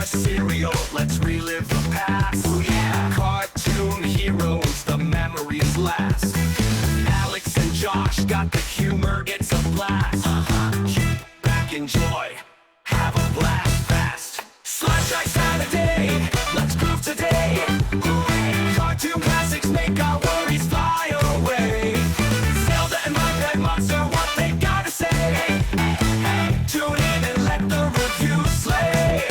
our cereal, let's relive the past. Oh yeah! Cartoon heroes, the memories last. Alex and Josh got the humor, it's a blast. Kick back, enjoy, have a blast fast. Slash Track Saturday, let's groove today. Hooray! Cartoon classics make our worries fly away. Zelda and my pet monster, what they gotta say. Hey, tune in and let the review slay.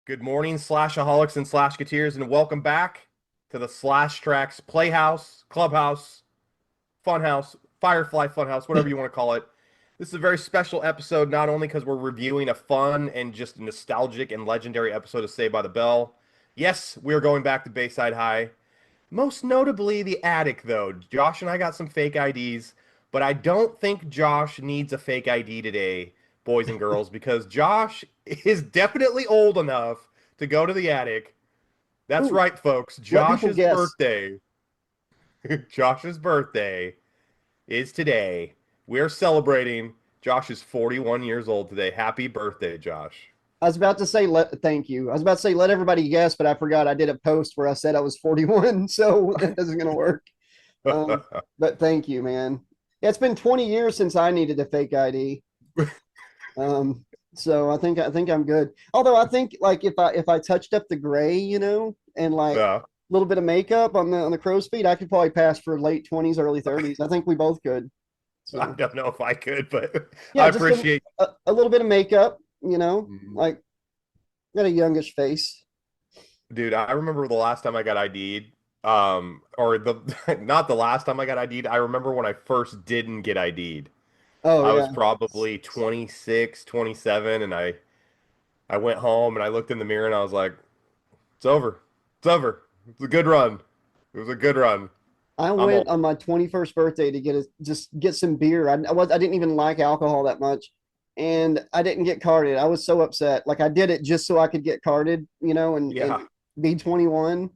Good morning, Slashaholics and Slashketeers, and welcome back to the Slash Trax Playhouse, Clubhouse, Funhouse, Firefly Funhouse, whatever you want to call it. This is a very special episode, not only because we're reviewing a fun and just nostalgic and legendary episode of Saved by the Bell. Yes, we are going back to Bayside High. Most notably, the attic, though. Josh and I got some fake IDs, but I don't think Josh needs a fake ID today, boys and girls, because Josh is definitely old enough to go to the attic. That's Ooh, right, folks. let people Josh's guess. birthday. Josh's birthday is today. We're celebrating. Josh is 41 years old today. Happy birthday, Josh. I was about to say thank you. I was about to say let everybody guess, but I forgot I did a post where I said I was 41, so that isn't going to work. But thank you, man. Yeah, it's been 20 years since I needed a fake ID. So I think I'm good. Although I think like if I touched up the gray, and like Yeah. a little bit of makeup on the crow's feet, I could probably pass for late 20s, early 30s. I think we both could. I So don't know if I could, but yeah, I just appreciate. a little bit of makeup, Mhm. like got a youngish face. Dude, I remember the last time I got ID'd. Or the not the last time I got ID'd. I remember when I first didn't get ID'd. Oh I was yeah. probably 26, 27, and I went home and I looked in the mirror and I was like, "It's over. It's over. It's a good run. It was a good run. I I'm went old." on my 21st birthday to just get some beer. I didn't even like alcohol that much, and I didn't get carded. I was so upset. Like I did it just so I could get carded, and Yeah. be 21.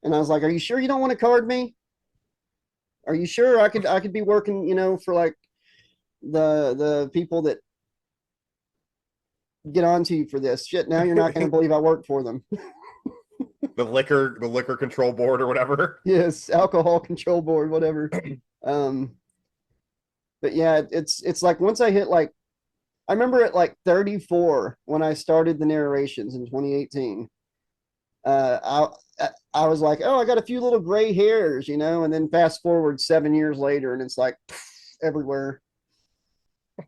And I was like, "Are you sure you don't want to card me? Are you sure I could be working, for like the people that get onto you for this shit? Now you're not going to believe I work for them." The liquor control board or whatever. Yes, alcohol control board, whatever. Um, but yeah, it's like once I hit like I remember at like 34 when I started the narrations in 2018. I was like, oh, I got a few little gray hairs, and then fast forward 7 years later, and it's like everywhere.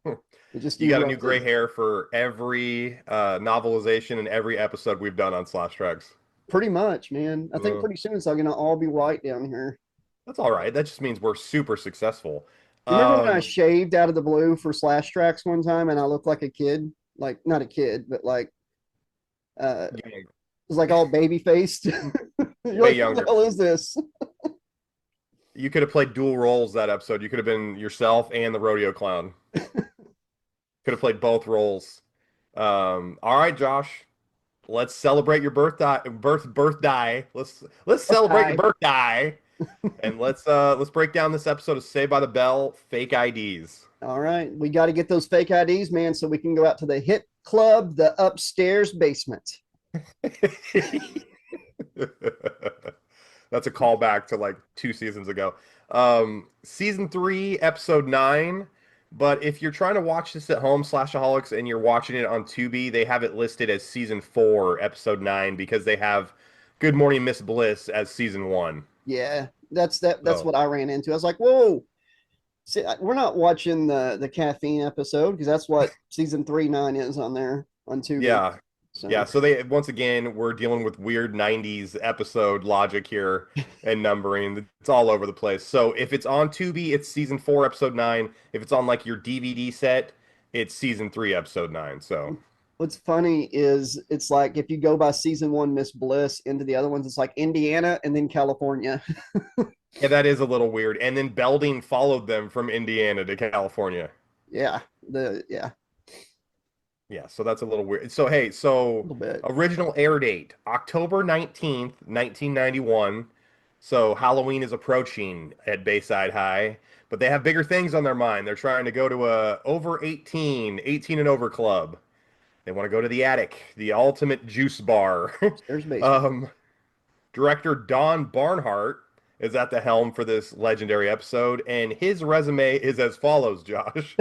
It just You got a new erupted. gray hair for every novelization and every episode we've done on Slash Tracks. Pretty much, man. I think Uh, pretty soon it's all gonna all be white down here. that's all right. That just means we're super successful. You remember when I Um, shaved out of the blue for Slash Tracks one time, and I looked like a kid, like not a kid, but like yeah, it was like all baby faced. You're way like, who the younger. hell is this? You could have played dual roles that episode. You could have been yourself and the rodeo clown. Could have played both roles. All right, Josh. Let's celebrate your birthday. Let's celebrate your Hi. birthday. And let's break down this episode of Saved by the Bell, fake IDs. All right, we got to get those fake IDs, man, so we can go out to the hit club, the upstairs basement. That's a callback to like 2 seasons ago. Season 3, episode 9. But if you're trying to watch this at home, Slashaholics, and you're watching it on Tubi, they have it listed as season 4, episode 9, because they have Good Morning Miss Bliss as season 1. Yeah, that's So what I ran into. I was like, whoa. See, we're not watching the caffeine episode because that's what season 3 9 is on there on Tubi. yeah, yeah. So So they once again we're dealing with weird '90s episode logic here and numbering. It's all over the place. So if it's on Tubi, it's season 4, episode 9. If it's on like your DVD set, it's season 3, episode 9. So what's funny is it's like if you go by season 1 Miss Bliss into the other ones, it's like Indiana and then California. yeah, that is a little weird. And then Belding followed them from Indiana to California. Yeah, yeah. Yeah, so that's a little weird. So hey, A so little bit. original air date, October 19th, 1991. So Halloween is approaching at Bayside High, but they have bigger things on their mind. They're trying to go to a over 18 and over club. They want to go to the attic, the ultimate juice bar. Upstairs basement. um, Director Don Barnhart is at the helm for this legendary episode, and his resume is as follows, Josh.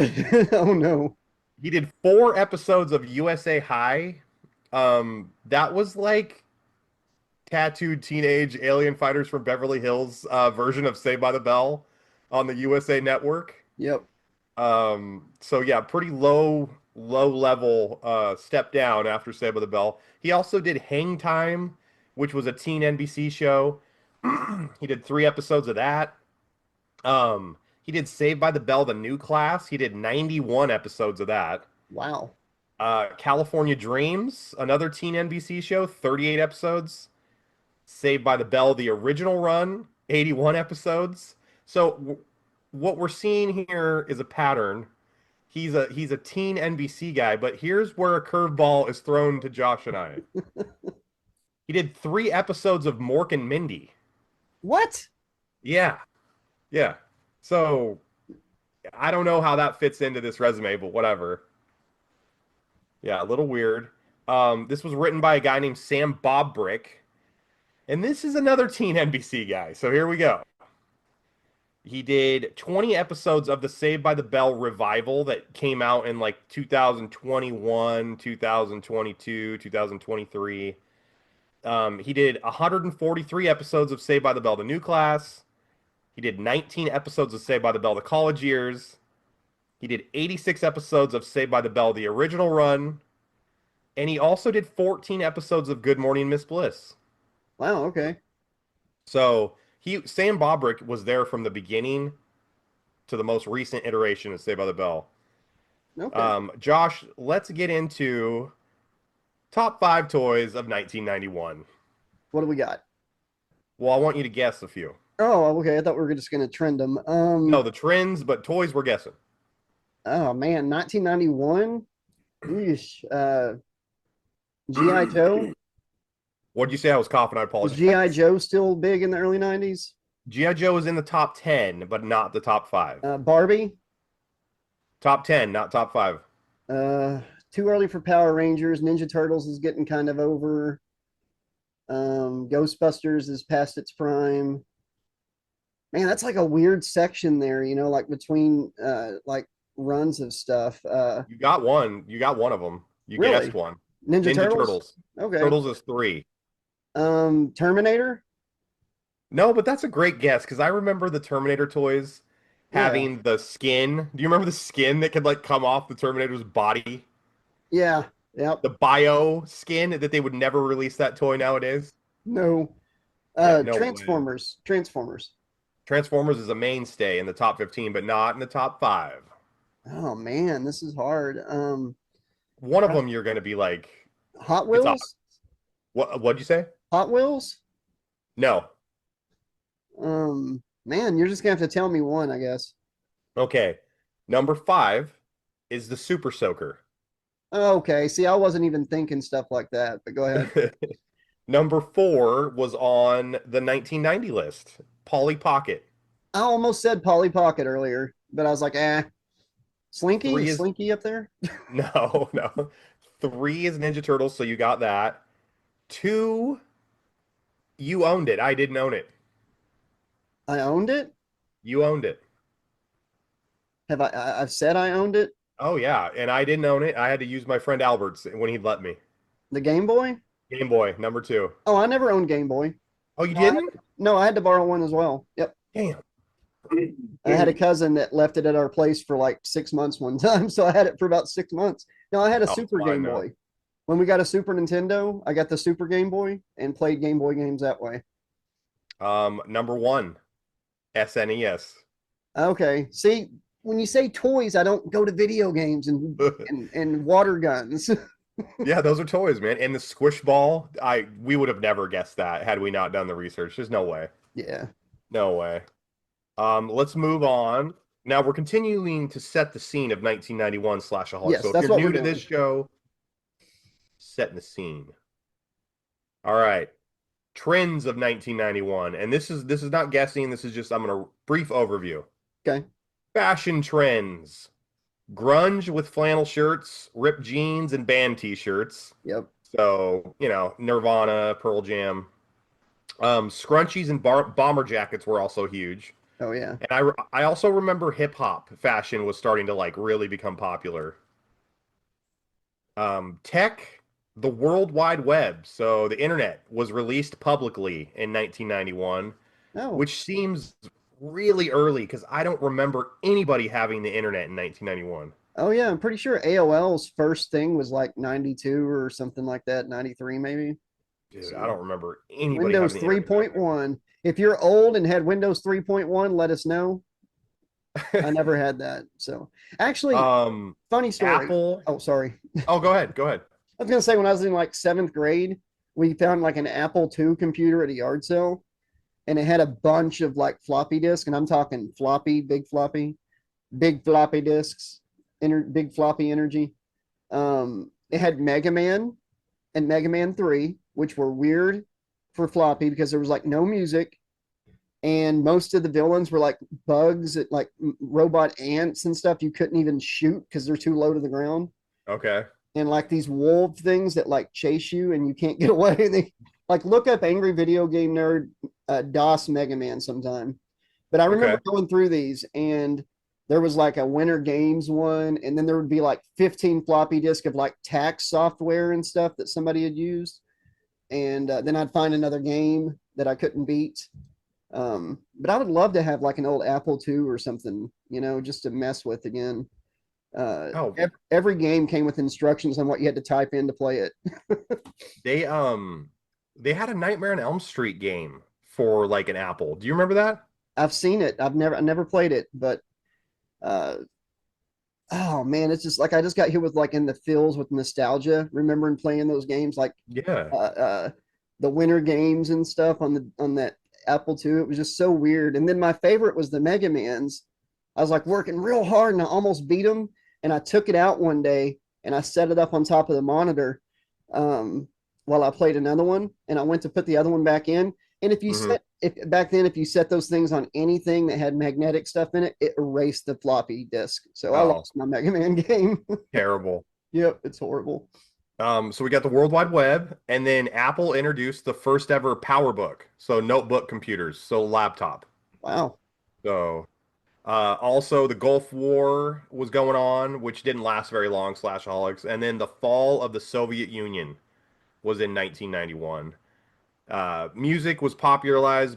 Oh no. He did 4 episodes of USA High. That was like tattooed teenage alien fighters from Beverly Hills version of Saved by the Bell on the USA Network. Yep. So yeah, pretty low level step down after Saved by the Bell. He also did Hang Time, which was a teen NBC show. He did 3 episodes of that. He did Saved by the Bell, the new class. He did 91 episodes of that. Wow. California Dreams, another teen NBC show, 38 episodes. Saved by the Bell, the original run, 81 episodes. So what we're seeing here is a pattern. He's a teen NBC guy, but here's where a curveball is thrown to Josh and I. He did 3 episodes of Mork and Mindy. What? Yeah, yeah. So I don't know how that fits into this resume, but whatever. Yeah, a little weird. This was written by a guy named Sam Bobbrick, and this is another teen NBC guy. So here we go. He did 20 episodes of the Saved by the Bell revival that came out in like 2021, 2022, 2023. He did 143 episodes of Saved by the Bell, the new class. He did 19 episodes of Saved by the Bell, the college years. He did 86 episodes of Saved by the Bell, the original run. And he also did 14 episodes of Good Morning Miss Bliss. Wow. Okay. So Sam Bobbrick was there from the beginning to the most recent iteration of Saved by the Bell. Okay. Josh, let's get into top 5 toys of 1991. What do we got? Well, I want you to guess a few. Oh, okay. I thought we were just gonna trend them. No, the trends, but toys we're guessing. Oh man, 1991. Yeesh. GI Joe. What did you say? I was coughing. I Was apologize. GI Joe still big in the early 90s? G.I. Joe is in the top 10, but not the top 5. Barbie. Top 10, not top 5. Uh, Too early for Power Rangers. Ninja Turtles is getting kind of over. Ghostbusters is past its prime. Man, that's like a weird section there, like between like runs of stuff. You got one. You got one of them. You Really? guessed one. Ninja Ninja Turtles? Turtles. Okay. Turtles is 3. Terminator? No, but that's a great guess because I remember the Terminator toys Yeah. having the skin. Do you remember the skin that could like come off the Terminator's body? Yeah. Yep. The bio skin that they would never release that toy nowadays. No. Yeah, no way. Transformers. Transformers. Transformers is a mainstay in the top 15, but not in the top 5. Oh man, this is hard. One of them you're going to be like, Hot it's up. Wheels? What'd you say? Hot Wheels? No. Man, you're just gonna have to tell me one, I guess. Okay. Number 5 is the Super Soaker. Okay. See, I wasn't even thinking stuff like that, but go ahead. Number 4 was on the 1990 list, Polly Pocket. I almost said Polly Pocket earlier, but I was like, Slinky? 3 Is is Slinky up there? no, no. 3 is Ninja Turtles, so you got that. 2, you owned it. I didn't own it. I owned it? You owned it. Have I've said I owned it? Oh yeah, and I didn't own it. I had to use my friend Albert's when he'd let me. The Game Boy? Game Boy, number 2. Oh, I never owned Game Boy. Oh, you No, I didn't? No, I had to borrow one as well. Yep. Damn. I had a cousin that left it at our place for like 6 months one time, so I had it for about 6 months. No, I had a Oh, Super fine, Game no. Boy. When we got a Super Nintendo, I got the Super Game Boy and played Game Boy games that way. Number 1, SNES. Okay. See, when you say toys, I don't go to video games and water guns. Yeah, those are toys, man. And the squish ball, we would have never guessed that had we not done the research. There's no way. Yeah. No way. Let's move on. Now we're continuing to set the scene of 1991 Slashaholic. Yes, So if that's you're what new we're to doing. this show, setting the scene. All right. Trends of 1991. And this is not guessing. This is just I'm gonna brief overview. Okay. Fashion trends. Grunge with flannel shirts, ripped jeans, and band t-shirts. Yep. So, Nirvana, Pearl Jam. Scrunchies and bomber jackets were also huge. Oh yeah. And I also remember hip hop fashion was starting to like really become popular. Tech, the World Wide Web, so the internet was released publicly in 1991, Oh. which seems really early because I don't remember anybody having the internet in 1991. Oh yeah, I'm pretty sure AOL's first thing was like 92 or something like that, 93 maybe. Dude, I So don't remember anybody Windows having the internet back 3.1. If you're old and had Windows 3.1, let us know. I then. never had that. So actually, funny story. Apple. Oh, sorry. Oh, go ahead. Go ahead. I was gonna say when I was in like seventh grade, we found like an Apple II computer at a yard sale, and it had a bunch of like floppy disk, and I'm talking floppy, big floppy disks, big floppy energy. It had Mega Man and Mega Man 3, which were weird for floppy because there was like no music, and most of the villains were like bugs, like robot ants and stuff. You couldn't even shoot because they're too low to the ground, Okay. and like these wolf things that like chase you and you can't get away. They like look up Angry Video Game Nerd DOS Mega Man sometime. But I remember Okay. going through these and there was like a Winter Games one, and then there would be like 15 floppy disk of like tax software and stuff that somebody had used. And then I'd find another game that I couldn't beat. But I would love to have like an old Apple II or something, just to mess with again. Oh, Every game came with instructions on what you had to type in to play it. they they had a Nightmare on Elm Street game for like an Apple. Do you remember that? I've seen it. I never played it, but uh, oh man, it's just like I just got hit with like in the feels with nostalgia, remembering playing those games like Yeah. the Winter Games and stuff on that Apple II. It was just so weird. And then my favorite was the Mega Mans. I was like working real hard and I almost beat them. And I took it out one day and I set it up on top of the monitor um, while I played another one. And I went to put the other one back in. And Hmm. if back then, if you set those things on anything that had magnetic stuff in it, it erased the floppy disk. So I Oh, lost my Mega Man game. terrible. Yep, it's horrible. So we got the World Wide Web, and then Apple introduced the first ever PowerBook, so notebook computers, so laptop. Wow. So also the Gulf War was going on, which didn't last very long, Slashaholics, and then the fall of the Soviet Union was in 1991. Music was popularized.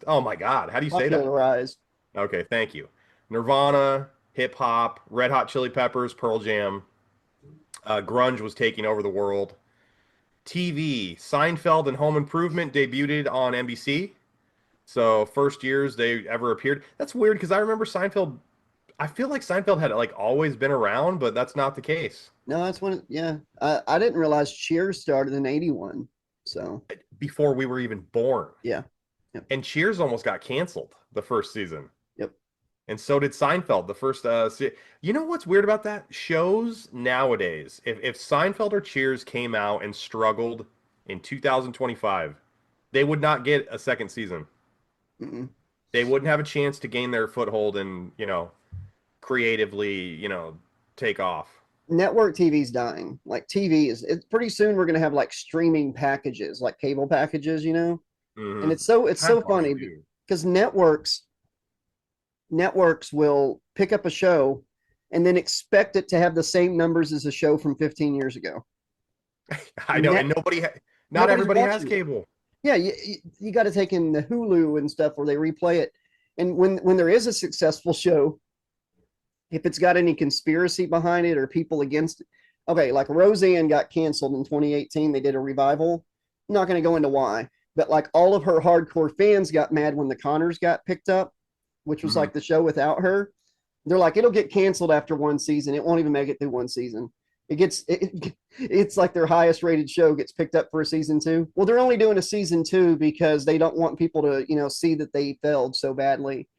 Oh my God, how do you say that? Popularized. Okay, thank you. Nirvana, hip hop, Red Hot Chili Peppers, Pearl Jam. Grunge was taking over the world. TV, Seinfeld and Home Improvement debuted on NBC. So first years they ever appeared. That's weird because I remember Seinfeld. I feel like Seinfeld had like always been around, but that's not the case. No, that's when, yeah. I didn't realize Cheers started in 81. So, Before we were even born. yeah. Yep. And Cheers almost got canceled the first season. Yep. And so did Seinfeld. The first, you know what's weird about that? Shows nowadays, if Seinfeld or Cheers came out and struggled in 2025, they would not get a second season. Mm-mm. They wouldn't have a chance to gain their foothold and, creatively, take off. Network TV's dying. Like TV is, it's pretty soon we're going to have like streaming packages, like cable packages, and Hmm. it's so Kind of already funny do. because networks will pick up a show and then expect it to have the same numbers as a show from 15 years ago. I know, Net, and not nobody's everybody has watching it. cable. Yeah, you got to take in the Hulu and stuff where they replay it. And when there is a successful show, if it's got any conspiracy behind it or people against it, okay, like Roseanne got canceled in 2018. They did a revival. I'm not going to go into why, but like all of her hardcore fans got mad when the Connors got picked up, which was Mhm. like the show without her. They're like, it'll get canceled after one season. It won't even make it through one season. It's like their highest rated show gets picked up for a season two. Well, they're only doing a season two because they don't want people to, see that they failed so badly.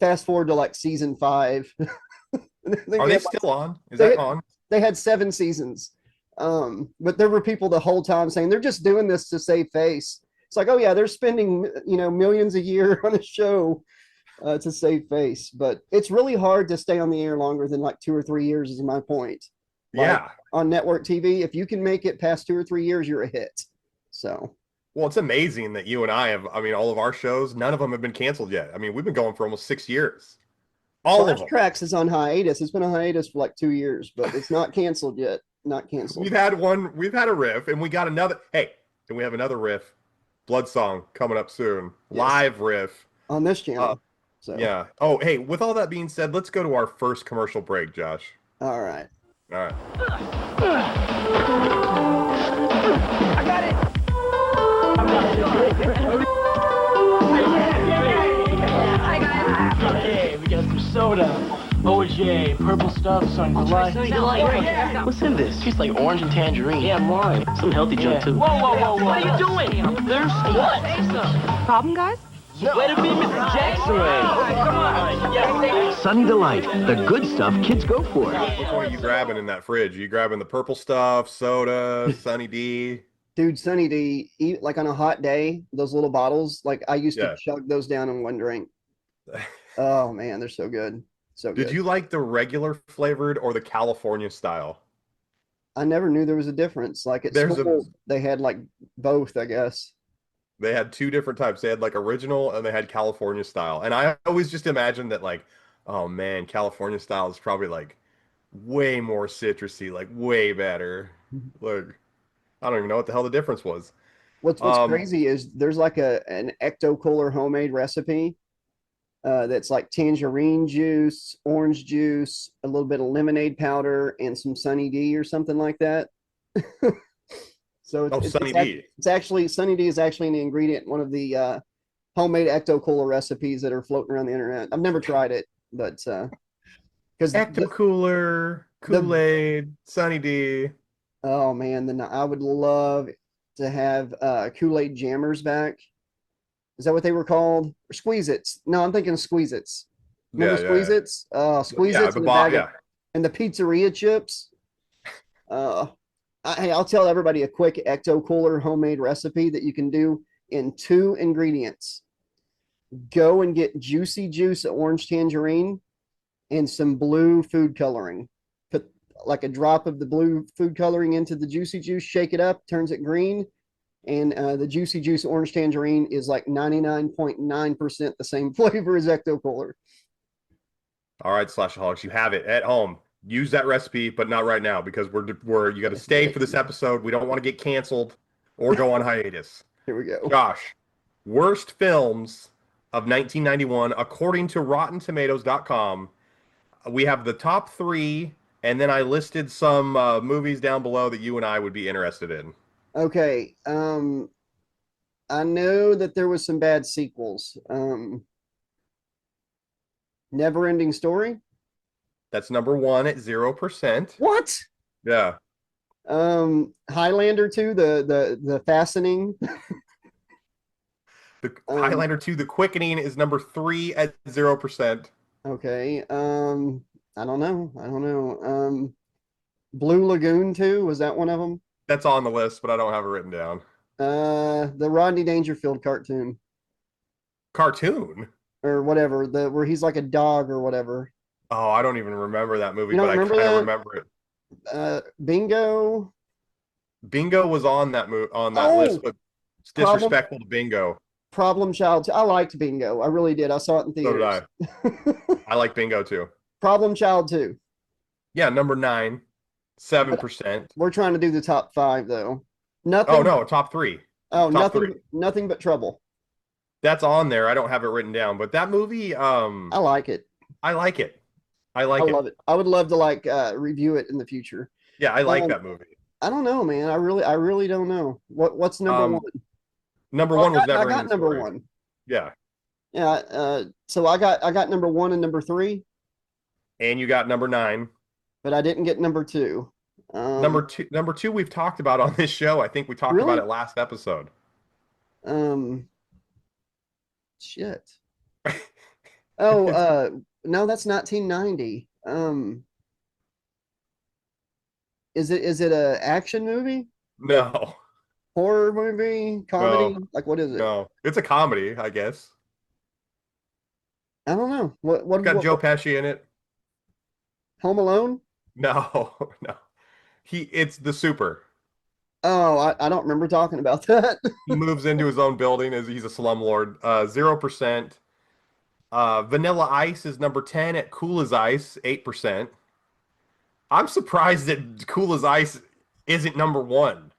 Fast forward to like season five. I think Are they they had like still on? Is that they on? They had 7 seasons. But there were people the whole time saying they're just doing this to save face. It's like, oh yeah, they're spending millions a year on a show to save face. But it's really hard to stay on the air longer than like 2 or 3 years. Is my point. Like Yeah. on network TV, if you can make it past 2 or 3 years, you're a hit. So. Well, it's amazing that you and I have, I mean, all of our shows, none of them have been canceled yet. I mean, we've been going for almost 6 years. All of them. Trax is on hiatus. It's been on hiatus for like 2 years, but it's not canceled yet. Not canceled. We've had a riff, and we got another. Hey, and we have another riff, Blood Song, coming up soon. Yes. Live riff. On this channel. So. Yeah. Oh, hey, with all that being said, let's go to our first commercial break, Josh. All right. All right. I got it. Hey, we got some soda, OJ, purple stuff, Sunny Delight. What's in this? Tastes like orange and tangerine. Yeah, wine. Some healthy junk too. Whoa. What are you doing? I'm thirsty. What? Problem, guys? Way to be Mrs. Jackson. Come on. Yes, Sunny Delight, the good stuff kids go for. Which one are you grabbing in that fridge? Are you grabbing the purple stuff, soda, Sunny D? Dude, Sunny D, like on a hot day, those little bottles, like I used to chug those down in one drink. Oh man, they're so good. So good. Did you like the regular flavored or the California style? I never knew there was a difference. Like at school, they had like both, I guess. They had 2 different types. They had like original and they had California style. And I always just imagined that like, oh man, California style is probably like way more citrusy, like way better. Like, I don't even know what the hell the difference was. What's crazy is there's like an Ecto Cooler homemade recipe that's like tangerine juice, orange juice, a little bit of lemonade powder, and some Sunny D or something like that. So Sunny D. It's actually Sunny D is actually an ingredient, one of the homemade Ecto Cooler recipes that are floating around the internet. I've never tried it, but because Ecto Cooler, Kool-Aid, Sunny D. Oh man, then I would love to have Kool-Aid jammers back. Is that what they were called? Or Squeeze-Its? No, I'm thinking Squeeze-Its. Remember Squeeze-Its? Squeeze-Its and the pizzeria chips. Hey, I'll tell everybody a quick Ecto Cooler homemade recipe that you can do in 2 ingredients. Go and get Juicy Juice orange tangerine and some blue food coloring. Put like a drop of the blue food coloring into the Juicy Juice, shake it up, turns it green. And the Juicy Juice orange tangerine is like 99.9% the same flavor as Ecto Cooler. All right, Slashaholics, you have it at home. Use that recipe, but not right now because you got to stay for this episode. We don't want to get canceled or go on hiatus. Here we go. Josh, worst films of 1991 according to RottenTomatoes.com. We have the top 3, and then I listed some movies down below that you and I would be interested in. Okay. I know that there was some bad sequels. Never Ending Story. That's number 1 at 0%. What? Yeah. Highlander 2, the Fastening. The Highlander 2, The Quickening is number 3 at 0%. Okay. I don't know. Blue Lagoon 2, was that one of them? That's on the list, but I don't have it written down. The Rodney Dangerfield cartoon. Cartoon? Or whatever, where he's like a dog or whatever. Oh, I don't even remember that movie, You don't but I remember kind of that? remember it. Bingo. Bingo was on that list, but it's disrespectful to Bingo. Problem Child 2. I liked Bingo. I really did. I saw it in theaters. So did I. I like Bingo too. Problem Child 2. Yeah, number 9, 7%. We're trying to do the top 5 though. Nothing. Oh no, top 3. Oh, top nothing. 3. Nothing but trouble. That's on there. I don't have it written down, but that movie, I like it. I like it. I I love it. I would love to review it in the future. Yeah, I like that movie. I don't know, man. I really don't know. What's number 1? Number 1 was Never I Ending got number Story. 1. Yeah. Yeah. So I got number 1 and number 3, And you got number 9. but I didn't get number 2. Number two we've talked about on this show. I think we talked about it last episode. Shit. Oh, no, that's 1990. Is it a action movie, No, horror movie, no, comedy? Like what is it? no. It's a comedy, I guess. I don't know. It's got Joe Pesci in it. Home Alone? No, no. It's the super. Oh, I don't remember talking about that. He moves into his own building as he's a slumlord. 0%. Vanilla Ice is number 10 at Cool as Ice, 8%. I'm surprised that Cool as Ice isn't number one.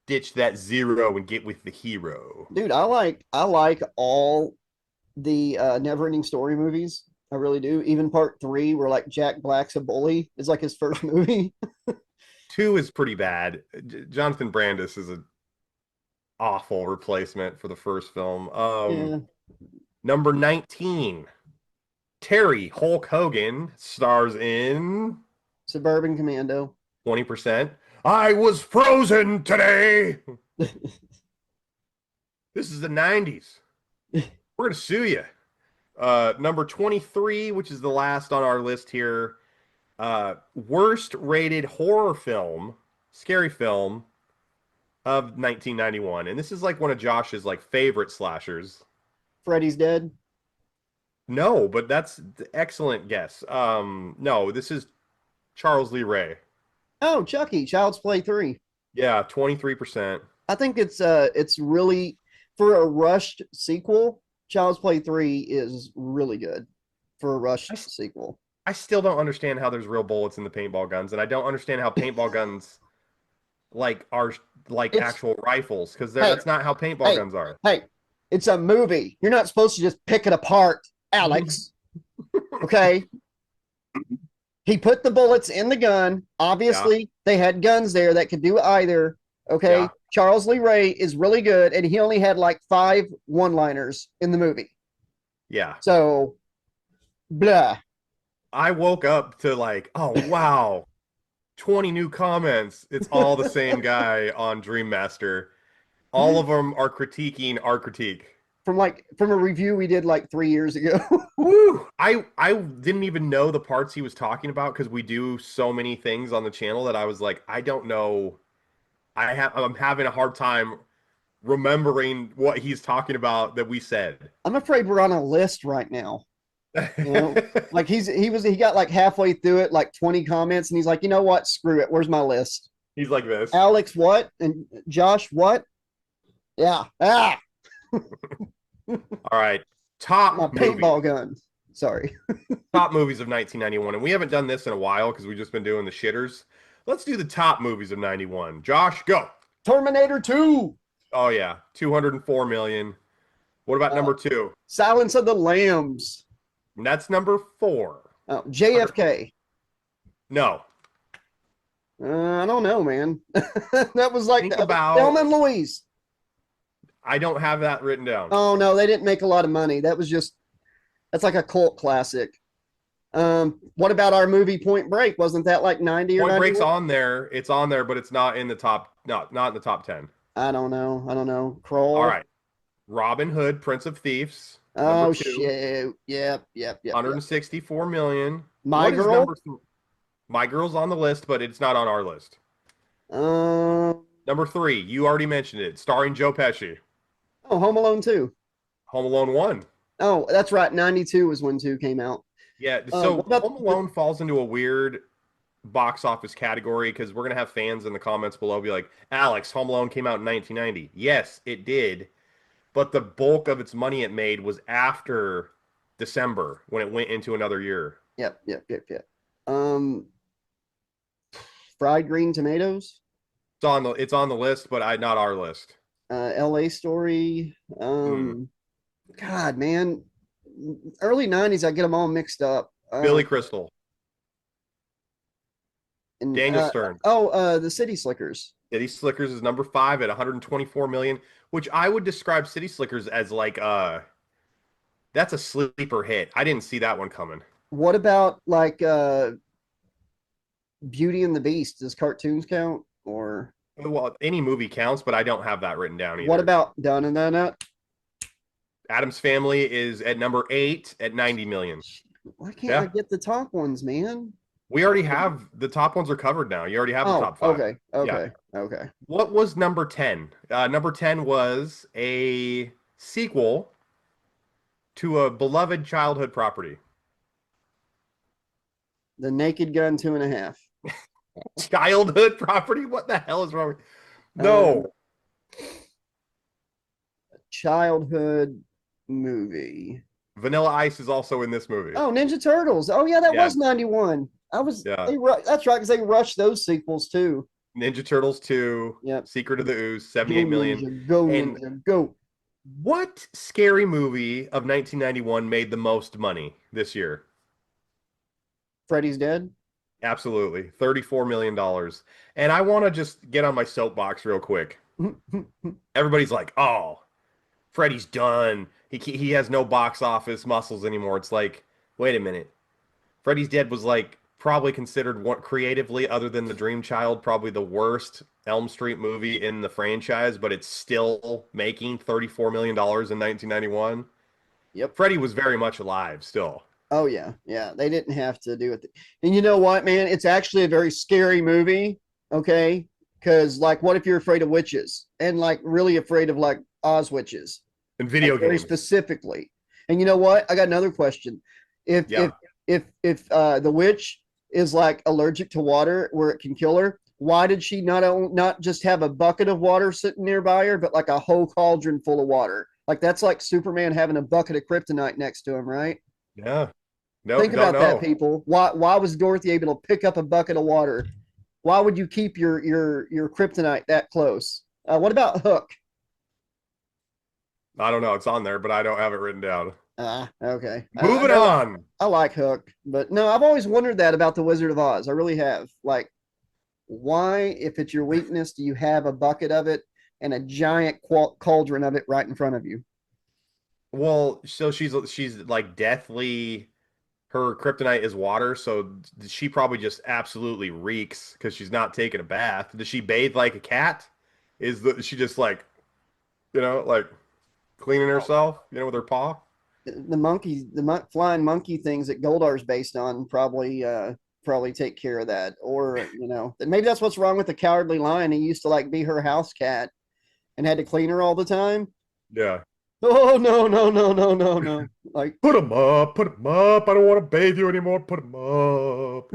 Ditch that zero and get with the hero. Dude, I like all the Never-Ending Story movies. I really do. Even part 3, where like Jack Black's a bully, is like his first movie. 2 is pretty bad. Jonathan Brandis is an awful replacement for the first film. Yeah. Number 19, Terry Hulk Hogan stars in Suburban Commando. 20%. I was frozen today. This is the 90s. We're going to sue you. Number 23, which is the last on our list here. Worst rated horror film, scary film of 1991. And this is like one of Josh's like favorite slashers. Freddy's Dead. No, but that's the excellent guess. No, this is Charles Lee Ray. Oh, Chucky, Child's Play 3. Yeah, 23%. I think it's really, for a rushed sequel, Child's Play 3 is really good for a rushed sequel. I still don't understand how there's real bullets in the paintball guns, and I don't understand how paintball guns are actual rifles, because that's not how paintball guns are. Hey, it's a movie. You're not supposed to just pick it apart, Alex. Okay. He put the bullets in the gun. Obviously, they had guns there that could do either. Okay. Yeah. Charles Lee Ray is really good, and he only had like 5 one-liners in the movie. Yeah. So, blah. I woke up to like, oh wow, 20 new comments. It's all the same guy on Dream Master. All of them are critiquing our critique. From a review we did like 3 years ago. Woo! I didn't even know the parts he was talking about, because we do so many things on the channel that I was like, I don't know. I'm having a hard time remembering what he's talking about that we said. I'm afraid we're on a list right now. You know, like he got like halfway through it, like 20 comments, and he's like, you know what? Screw it. Where's my list? He's like this. Alex, what? And Josh, what? Yeah. Ah. All right. Top My paintball gun. Sorry. Top movies of 1991. And we haven't done this in a while because we've just been doing the shitters. Let's do the top movies of 91. Josh, go. Terminator 2. Oh, yeah. 204 million. What about number 2? Silence of the Lambs. And that's number 4. Oh, JFK. No. I don't know, man. That was like about Thelma and Louise. I don't have that written down. Oh no, they didn't make a lot of money. That's like a cult classic. What about our movie Point Break? Wasn't that like 90 or 91? Point Break's on there. It's on there, but it's not in the top. Not in the top 10. I don't know. Kroll. All right. Robin Hood, Prince of Thieves. Oh shit. Yep. 164 million. My Girl. My Girl's on the list, but it's not on our list. Number 3, you already mentioned it, starring Joe Pesci. Oh, Home Alone 2. Home Alone 1. Oh, that's right. 92 was when 2 came out. Yeah, so Home Alone falls into a weird box office category, because we're going to have fans in the comments below be like, Alex, Home Alone came out in 1990. Yes, it did. But the bulk of its money it made was after December, when it went into another year. Yep. Fried Green Tomatoes. It's on the list, but not our list. LA Story. God, man. Early 90s, I get them all mixed up. Billy Crystal. And, Daniel Stern. The City Slickers. City Slickers is number 5 at 124 million, which I would describe City Slickers as like that's a sleeper hit. I didn't see that one coming. What about like Beauty and the Beast? Does cartoons count? Or well, any movie counts, but I don't have that written down either. What about Dun? Addams Family is at number 8 at 90 million. Why can't I get the top ones, man? We already have the top ones are covered now. You already have the Oh, top five. okay, Yeah. okay, okay. What was number 10? Number 10 was a sequel to a beloved childhood property. The Naked Gun 2.5. Childhood property? What the hell is wrong with Um, No. childhood movie. Vanilla Ice is also in this movie. Oh, Ninja Turtles. Oh yeah, that Yeah. was 91. I was Yeah. that's right, because they rushed those sequels too. Ninja Turtles 2, Yep. Secret of the Ooze, Go 78 million. Ninja, go And Ninja, go. what scary movie of 1991 made the most money this year? Freddy's Dead. Absolutely. $34 million. And I want to just get on my soapbox real quick. Everybody's like, oh, Freddy's done. He has no box office muscles anymore. It's like, wait a minute. Freddy's Dead was like probably considered one creatively, other than The Dream Child, probably the worst Elm Street movie in the franchise, but it's still making $34 million in 1991. Yep. Freddy was very much alive still. Oh yeah, yeah. They didn't have to do it. And you know what, man? It's actually a very scary movie. Okay, because like, what if you're afraid of witches and like really afraid of like Oz witches, In video like, very games. specifically? And you know what? I got another question. If Yeah. if the witch is like allergic to water where it can kill her, why did she not just have a bucket of water sitting nearby her, but like a whole cauldron full of water? Like that's like Superman having a bucket of kryptonite next to him, right? Yeah. No, Think don't about that, know. people. Why was Dorothy able to pick up a bucket of water? Why would you keep your kryptonite that close? What about Hook? I don't know. It's on there, but I don't have it written down. Okay. Moving on. I like Hook, but no, I've always wondered that about the Wizard of Oz. I really have. Like, why, if it's your weakness, do you have a bucket of it and a giant cauldron of it right in front of you? Well, so she's like deathly. Her kryptonite is water, so she probably just absolutely reeks because she's not taking a bath. Does she bathe like a cat? She just like, like cleaning herself, with her paw? The monkeys, flying monkey things that Goldar's based on probably take care of that. Or maybe that's what's wrong with the Cowardly Lion. He used to like be her house cat and had to clean her all the time. Yeah. Oh no, no, no, no, no, no. Like, Put them up, put them up. I don't want to bathe you anymore. Put them up.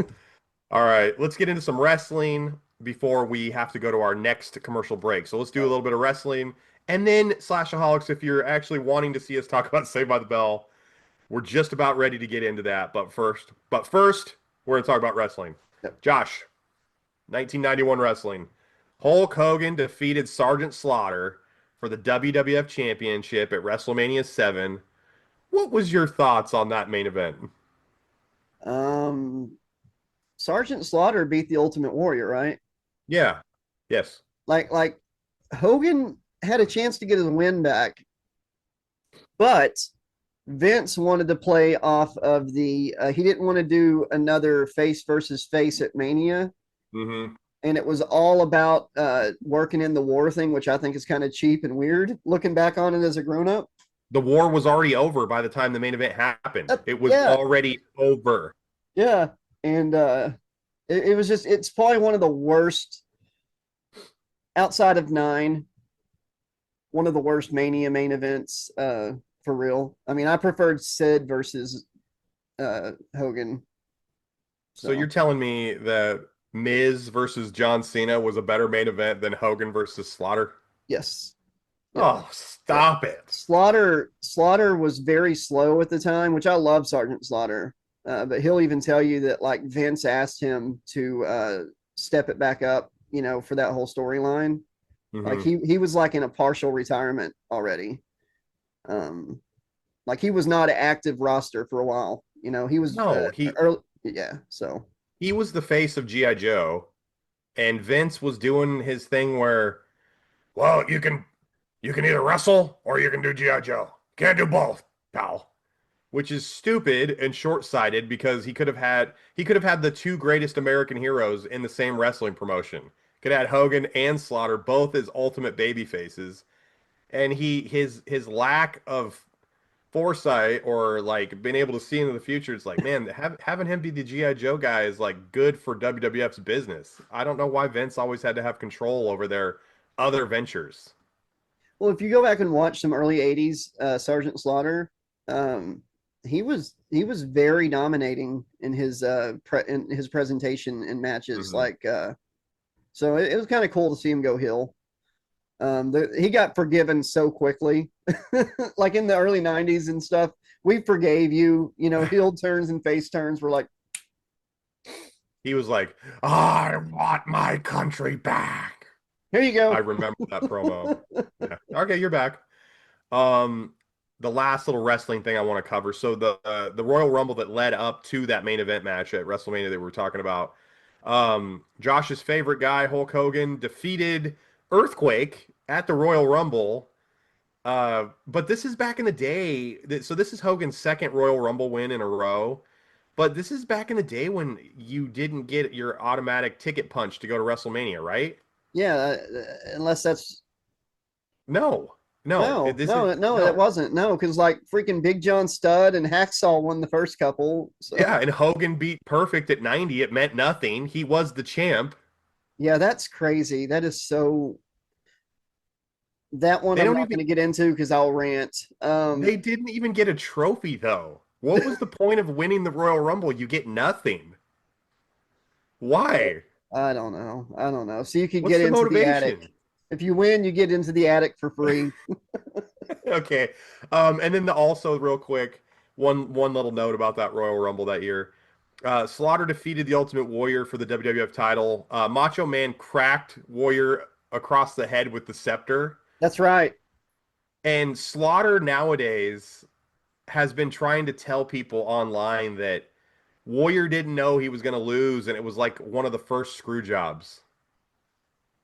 All right, let's get into some wrestling before we have to go to our next commercial break. So let's do a little bit of wrestling. And then, Slashaholics, if you're actually wanting to see us talk about Saved by the Bell, we're just about ready to get into that. But first, we're going to talk about wrestling. Yep. Josh, 1991 wrestling. Hulk Hogan defeated Sergeant Slaughter for the WWF Championship at WrestleMania 7. What was your thoughts on that main event? Sergeant Slaughter beat the Ultimate Warrior, right? Yeah. Yes. Like Hogan had a chance to get his win back, but Vince wanted to play off of the he didn't want to do another face versus face at Mania. Mm-hmm. And it was all about working in the war thing, which I think is kind of cheap and weird looking back on it as a grown up. The war was already over by the time the main event happened. It was Yeah. already over. Yeah. And it was just, it's probably one of the worst outside of 9, one of the worst Mania main events for real. I mean, I preferred Sid versus Hogan. So you're telling me that Miz versus John Cena was a better main event than Hogan versus Slaughter? Yes. Oh, stop it. Slaughter was very slow at the time, which I love Sergeant Slaughter. But he'll even tell you that like Vince asked him to step it back up, for that whole storyline. Mm-hmm. Like he was like in a partial retirement already. Like he was not an active roster for a while. He was early, yeah. So he was the face of G.I. Joe, and Vince was doing his thing where, well, you can either wrestle or you can do G.I. Joe. Can't do both, pal. Which is stupid and short-sighted because he could have had the two greatest American heroes in the same wrestling promotion. Could have had Hogan and Slaughter both as ultimate baby faces. And his lack of foresight or like being able to see into the future. It's like, man, having him be the GI Joe guy is like good for WWF's business. I don't know why Vince always had to have control over their other ventures. Well, if you go back and watch some early '80s Sergeant Slaughter, um, he was very dominating in in his presentation in matches. Mhm. So it was kind of cool to see him go heel. He got forgiven so quickly, like in the early '90s and stuff. We forgave you, heel turns and face turns were like, He was like, "I want my country back." here you I go. remember that promo. Yeah. Okay, you're back. Um, the last little wrestling thing I want to cover. So the Royal Rumble that led up to that main event match at WrestleMania that we were talking about. Josh's favorite guy, Hulk Hogan, defeated Earthquake at the Royal Rumble. But this is back in the day. So this is Hogan's second Royal Rumble win in a row. But this is back in the day when you didn't get your automatic ticket punch to go to WrestleMania, right? Yeah, unless that's No, no. no, This is no, that no. wasn't no, because like freaking Big John Studd and Hacksaw won the first couple. So Yeah, and Hogan beat Perfect at 90. It meant nothing. He was the champ. yeah, that's crazy. That is so. That one They I'm don't not even going to get into because I'll rant. they didn't even get a trophy though. What was the point of winning the Royal Rumble? You get nothing. Why? I don't know. I don't know. So you could What's get the into the attic. motivation? If you win, you get into the attic for free. Okay. And then also real quick, one little note about that Royal Rumble that year. Slaughter defeated the Ultimate Warrior for the WWF title. Macho Man cracked Warrior across the head with the scepter. That's right. And Slaughter nowadays has been trying to tell people online that Warrior didn't know he was going to lose, and it was like one of the first screw jobs.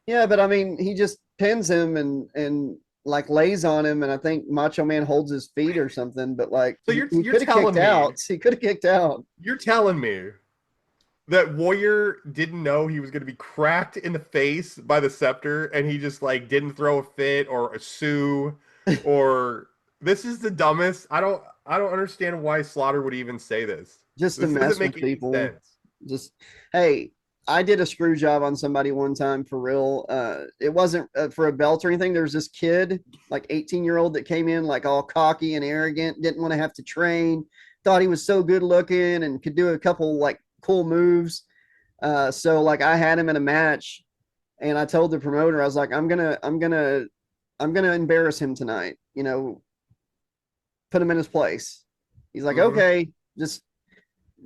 Yeah, but I mean, he just pins him and like lays on him, and I think Macho Man holds his feet or something. But like, So he you're could have kicked telling me, out. He could have kicked out. you're telling me that Warrior didn't know he was going to be cracked in the face by the scepter, and he just like didn't throw a fit or a sue, or this is the dumbest. I don't understand why Slaughter would even say this. Just to This doesn't mess with make any people. sense. Just hey, I did a screw job on somebody one time for real. It wasn't for a belt or anything. There was this kid, like 18-year-old, that came in like all cocky and arrogant, didn't want to have to train, thought he was so good looking and could do a couple like cool moves. So like I had him in a match, and I told the promoter, I was like, I'm gonna embarrass him tonight. Put him in his place. He's like, Mhm. okay, just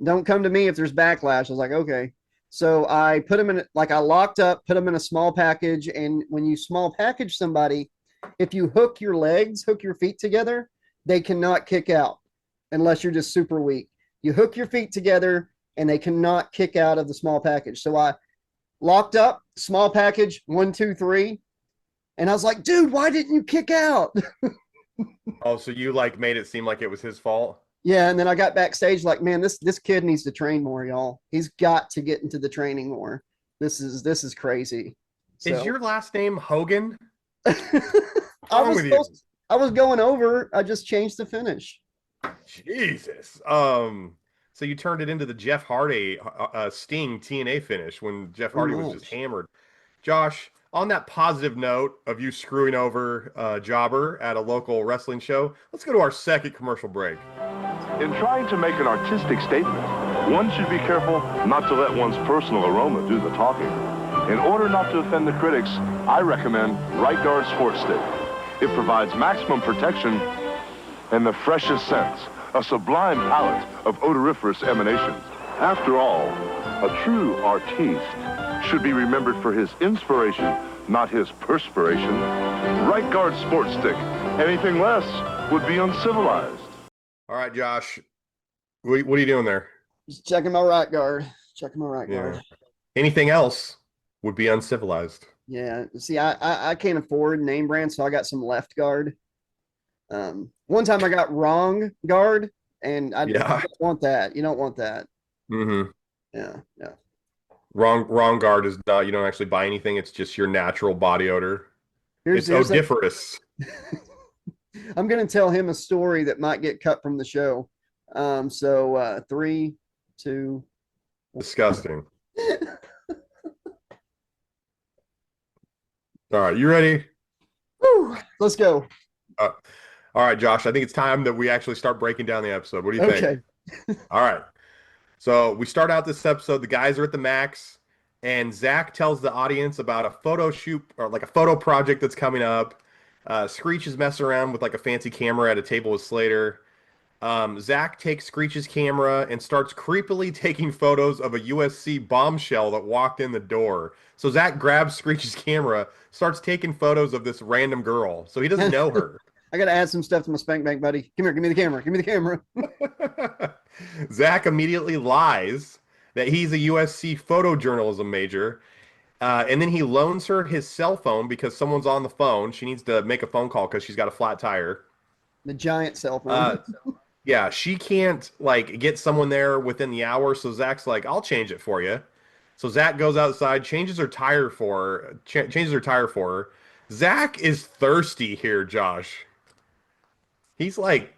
don't come to me if there's backlash. I was like, okay. So I put him in, like I locked up, put him in a small package. And when you small package somebody, if you hook your feet together, they cannot kick out unless you're just super weak. You hook your feet together and they cannot kick out of the small package. So I locked up, small package, 1, 2, 3. And I was like, dude, why didn't you kick out? Oh, so you like made it seem like it was his fault? Yeah, and then I got backstage like, man, this kid needs to train more, y'all. He's got to get into the training more. This is crazy. Is So your last name Hogan? I What's wrong was with you? I was going over. I just changed the finish. Jesus. So you turned it into the Jeff Hardy Sting TNA finish when Jeff Pretty Hardy was just much. hammered. Josh, on that positive note of you screwing over Jobber at a local wrestling show, let's go to our second commercial break. In trying to make an artistic statement, one should be careful not to let one's personal aroma do the talking. In order not to offend the critics, I recommend Right Guard Sports Stick. It provides maximum protection and the freshest scents, a sublime palette of odoriferous emanations. After all, a true artiste should be remembered for his inspiration, not his perspiration. Right Guard Sports Stick. Anything less would be uncivilized. All right, Josh, what are you doing there? Just checking my right guard. Checking my right Yeah. guard. Anything else would be uncivilized. Yeah. See, I can't afford name brand, so I got some left guard. One time I got wrong guard, and I Yeah. don't want that. You don't want that. Mm-hmm. Yeah. Yeah. Wrong guard is not, you don't actually buy anything. It's just your natural body odor. Here's It's a odoriferous. I'm going to tell him a story that might get cut from the show. So 3, 2. Disgusting. All right, you ready? Whew, let's go. All right, Josh. I think it's time that we actually start breaking down the episode. What do you think? Okay. All right. So we start out this episode. The guys are at the Max, and Zach tells the audience about a photo shoot or like a photo project that's coming up. Screech is messing around with like a fancy camera at a table with Slater. Zach takes Screech's camera and starts creepily taking photos of a USC bombshell that walked in the door. So Zach grabs Screech's camera, starts taking photos of this random girl. So he doesn't know her. I got to add some stuff to my spank bank, buddy. Come here, give me the camera. Give me the camera. Zach immediately lies that he's a USC photojournalism major. And then he loans her his cell phone because someone's on the phone. She needs to make a phone call because she's got a flat tire. The giant cell phone. Yeah, she can't like get someone there within the hour. So Zach's like, I'll change it for you. So Zach goes outside, changes her tire for her. Zach is thirsty here, Josh. He's like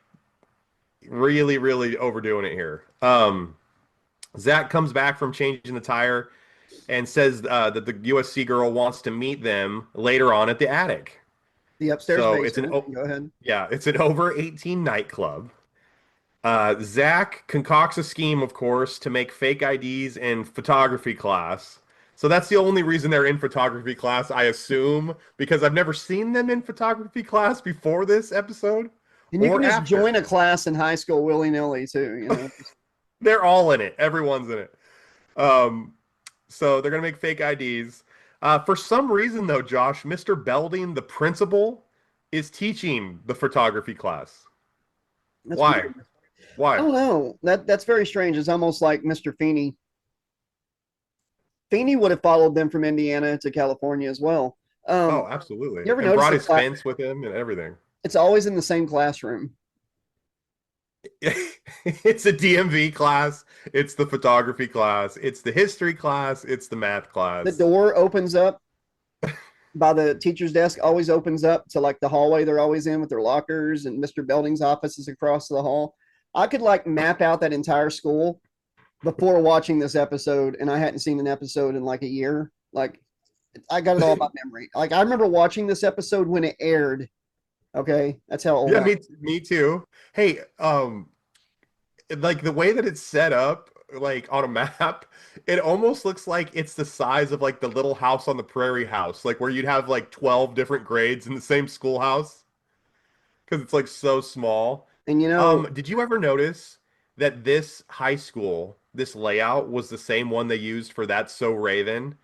really, really overdoing it here. Zach comes back from changing the tire and says that the USC girl wants to meet them later on at the attic. The upstairs So basement. Go ahead. Yeah, it's an over 18 nightclub. Zach concocts a scheme, of course, to make fake IDs in photography class. So that's the only reason they're in photography class, I assume, because I've never seen them in photography class before this episode. And you or can just after. join a class in high school willy-nilly too, you know. They're all in it. Everyone's in it. So they're going to make fake IDs. For some reason, though, Josh, Mr. Belding, the principal, is teaching the photography class. That's Why? weird. Why? I don't know. That's very strange. It's almost like Mr. Feeney. Feeney would have followed them from Indiana to California as well. Oh, absolutely. You ever and notice brought the his fence with him and everything. It's always in the same classroom. It's a DMV class. It's the photography class. It's the history class. It's the math class. The door opens up by the teacher's desk, always opens up to like the hallway they're always in with their lockers, and Mr. Belding's office is across the hall. I could like map out that entire school before watching this episode, and I hadn't seen an episode in like a year. Like, I got it all by memory. Like, I remember watching this episode when it aired. Okay, that's how old. Yeah, me too. Hey, like the way that it's set up, like on a map, it almost looks like it's the size of like the Little House on the Prairie house, like where you'd have like 12 different grades in the same schoolhouse because it's like so small. And you know, Did you ever notice that this high school, this layout was the same one they used for That's So Raven?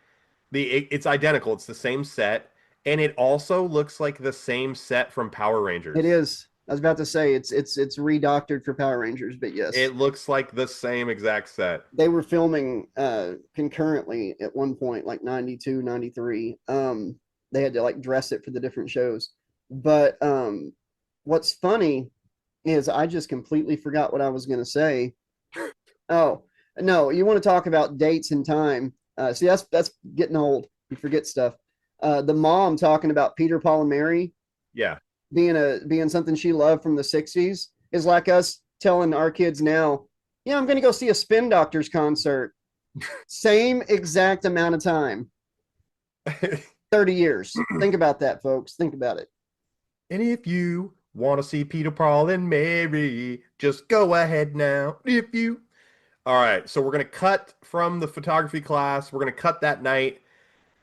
It's identical. It's the same set, and it also looks like the same set from Power Rangers. it is. I was about to say it's redoctored for Power Rangers, but yes, It looks like the same exact set. they were filming concurrently at one point, like 92, 93. They had to like dress it for the different shows. But what's funny is I just completely forgot what I was going to say. Oh, no, you want to talk about dates and time. See, that's getting old. You forget stuff. The mom talking about Peter, Paul, and Mary Yeah. being something she loved from the 60s is like us telling our kids now, yeah, I'm going to go see a Spin Doctors concert. Same exact amount of time. 30 years. Think about that, folks. Think about it. And if you want to see Peter, Paul, and Mary, just go ahead now. If you. All right. So we're going to cut from the photography class. We're going to cut that night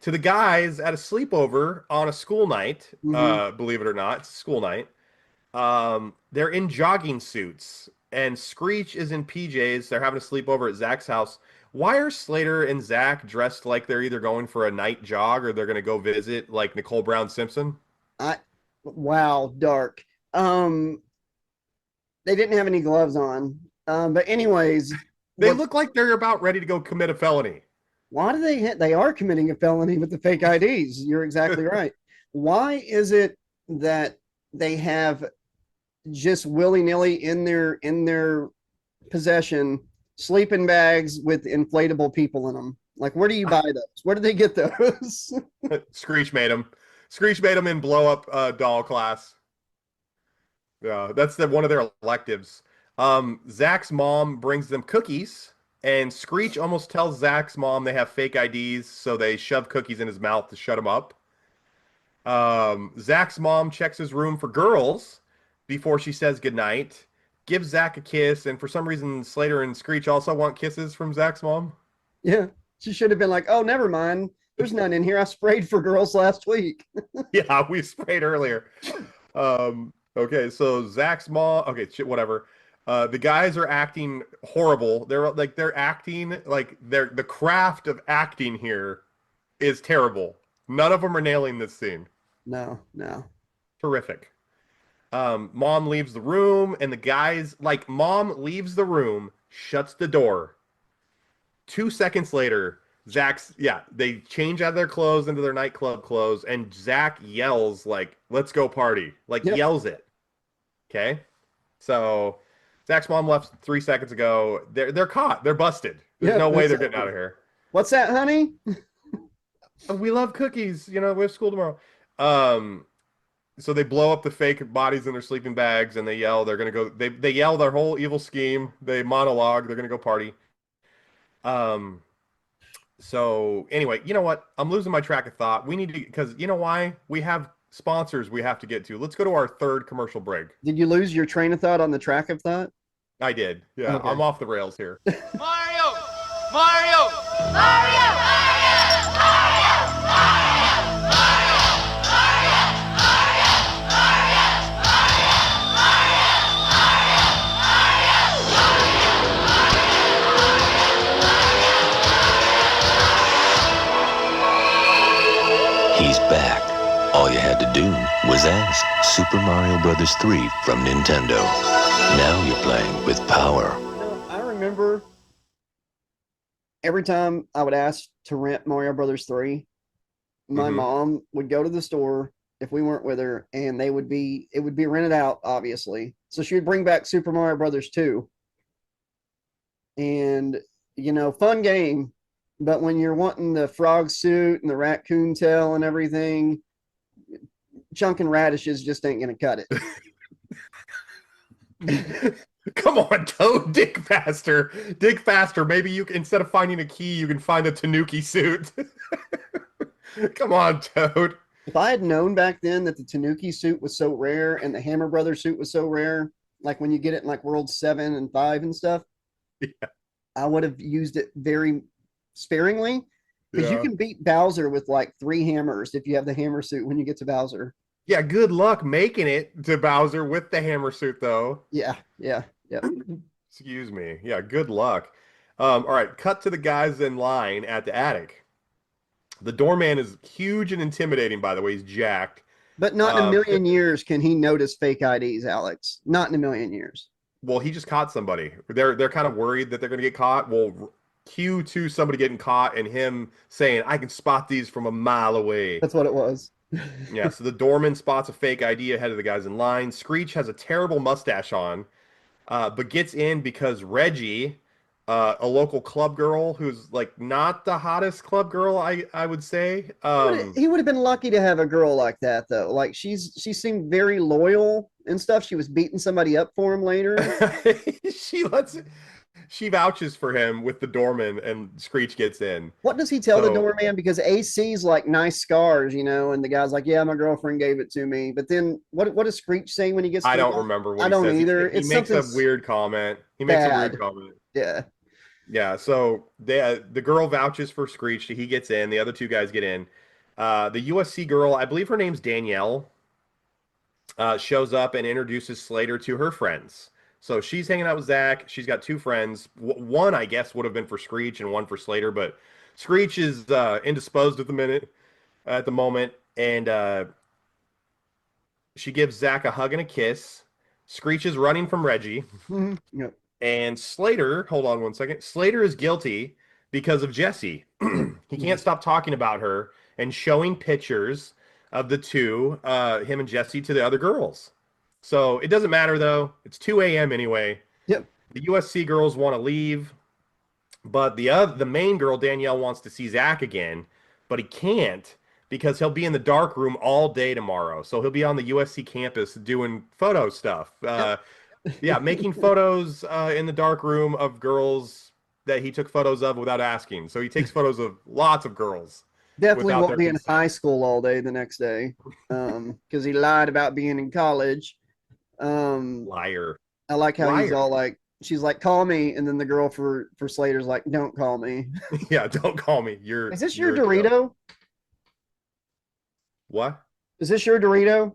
to the guys at a sleepover on a school night. Believe it or not, it's a school night. They're in jogging suits, and Screech is in PJs. They're having a sleepover at Zach's house. Why are Slater and Zach dressed like they're either going for a night jog or they're going to go visit like Nicole Brown Simpson? Wow, dark. They didn't have any gloves on. But anyways, They look like they're about ready to go commit a felony. why do they are committing a felony with the fake IDs? You're exactly right. Why is it that they have just willy-nilly in their possession sleeping bags with inflatable people in them? Like, where do you buy those? Where do they get those? Screech made them. Screech made them in blow up doll class. Yeah, that's one of their electives. Zach's mom brings them cookies, and Screech almost tells Zach's mom they have fake IDs, so they shove cookies in his mouth to shut him up. Zach's mom checks his room for girls before she says goodnight, gives Zach a kiss, and for some reason, Slater and Screech also want kisses from Zach's mom. Yeah. She should have been like, oh, never mind. There's none in here. I sprayed for girls last week. Yeah, we sprayed earlier. Okay, so Zach's mom. Okay, shit, whatever. The guys are acting horrible. They're acting like the craft of acting here is terrible. None of them are nailing this scene. No, no. Terrific. Mom leaves the room, and the guys mom leaves the room, shuts the door. 2 seconds later, they change out of their clothes into their nightclub clothes, and Zach yells like, "Let's go party!" Yells it. Okay, so Zach's mom left 3 seconds ago. They're caught. They're busted. There's no way they're getting out of here. What's that, honey? We love cookies. You know, we have school tomorrow. So they blow up the fake bodies in their sleeping bags, and they yell they're gonna go. They yell their whole evil scheme. They monologue. They're gonna go party. So anyway, you know what? I'm losing my track of thought. We need to, because you know why? We have sponsors we have to get to. Let's go to our third commercial break. Did you lose your train of thought on the track of thought? I did. Yeah, Okay. I'm off the rails here. Mario! Mario! Mario! He's back. All you had to do was ask. Super Mario Bros. 3 from Nintendo. Now you're playing with power. I remember every time I would ask to rent Mario Brothers 3, my mom would go to the store if we weren't with her, and it would be rented out, obviously. So she would bring back Super Mario Brothers 2. And, fun game. But when you're wanting the frog suit and the raccoon tail and everything, chunking radishes just ain't going to cut it. Come on, Toad, dig faster. Dig faster. Maybe you can, instead of finding a key, you can find a Tanuki suit. Come on, Toad. If I had known back then that the Tanuki suit was so rare and the Hammer Brothers suit was so rare, like when you get it in like World 7 and 5 and stuff, I would have used it very sparingly, because you can beat Bowser with like 3 hammers if you have the hammer suit when you get to Bowser. Yeah, good luck making it to Bowser with the hammer suit, though. Yeah. Excuse me. Yeah, good luck. All right, cut to the guys in line at the attic. The doorman is huge and intimidating, by the way. He's jacked. But not in a million years can he notice fake IDs, Alex. Not in a million years. Well, he just caught somebody. They're kind of worried that they're going to get caught. Well, cue to somebody getting caught and him saying, "I can spot these from a mile away." That's what it was. Yeah, so the doorman spots a fake ID ahead of the guys in line. Screech has a terrible mustache on, but gets in because Reggie, a local club girl who's like not the hottest club girl, I would say. He would have been lucky to have a girl like that, though. Like she seemed very loyal and stuff. She was beating somebody up for him later. She vouches for him with the doorman, and Screech gets in. What does he tell the doorman? Because AC's like nice scars, and the guy's like, "Yeah, my girlfriend gave it to me." But then what does Screech say when he gets? I don't remember what I don't either. He makes a weird comment. Yeah. Yeah. So the girl vouches for Screech. He gets in. The other 2 guys get in. The USC girl, I believe her name's Danielle, shows up and introduces Slater to her friends. So she's hanging out with Zach. She's got 2 friends. One, I guess, would have been for Screech and one for Slater, but Screech is indisposed at the moment, and she gives Zach a hug and a kiss. Screech is running from Reggie. Yep. And Slater, hold on one second. Slater is guilty because of Jessie. He can't stop talking about her and showing pictures of the 2, him and Jessie, to the other girls. So it doesn't matter, though. It's 2 a.m. anyway. Yep. The USC girls want to leave, but the main girl, Danielle, wants to see Zach again, but he can't because he'll be in the dark room all day tomorrow. So he'll be on the USC campus doing photo stuff. Yeah, making photos in the dark room of girls that he took photos of without asking. So he takes photos of lots of girls Definitely without won't their be in consent. high school all day the next day, because he lied about being in college. Liar. I like how he's Liar. all like, she's like, call me, and then the girl for Slater's like, don't call me. Yeah, don't call me. Is this your you're a joke. Dorito? What? Is this your Dorito?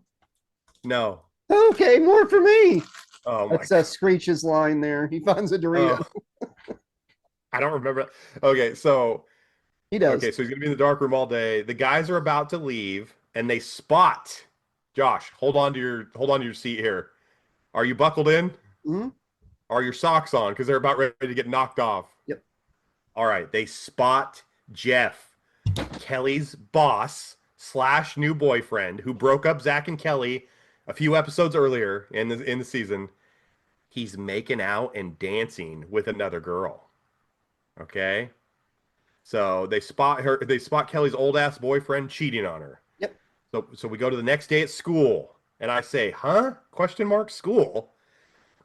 No. Okay, more for me. Oh my That's God. Screech's line there. He finds a Dorito. Oh, I don't remember. Okay, so He does. okay, so he's gonna be in the dark room all day. The guys are about to leave, and they spot Josh. Hold on to your seat here. Are you buckled in? Mhm. Are your socks on? Because they're about ready to get knocked off. Yep. All right, they spot Jeff, Kelly's boss / new boyfriend, who broke up Zach and Kelly a few episodes earlier in the season. He's making out and dancing with another girl. Okay. So they spot her. They spot Kelly's old ass boyfriend cheating on her. Yep. So we go to the next day at school, and I say, "Huh? Question mark? School?"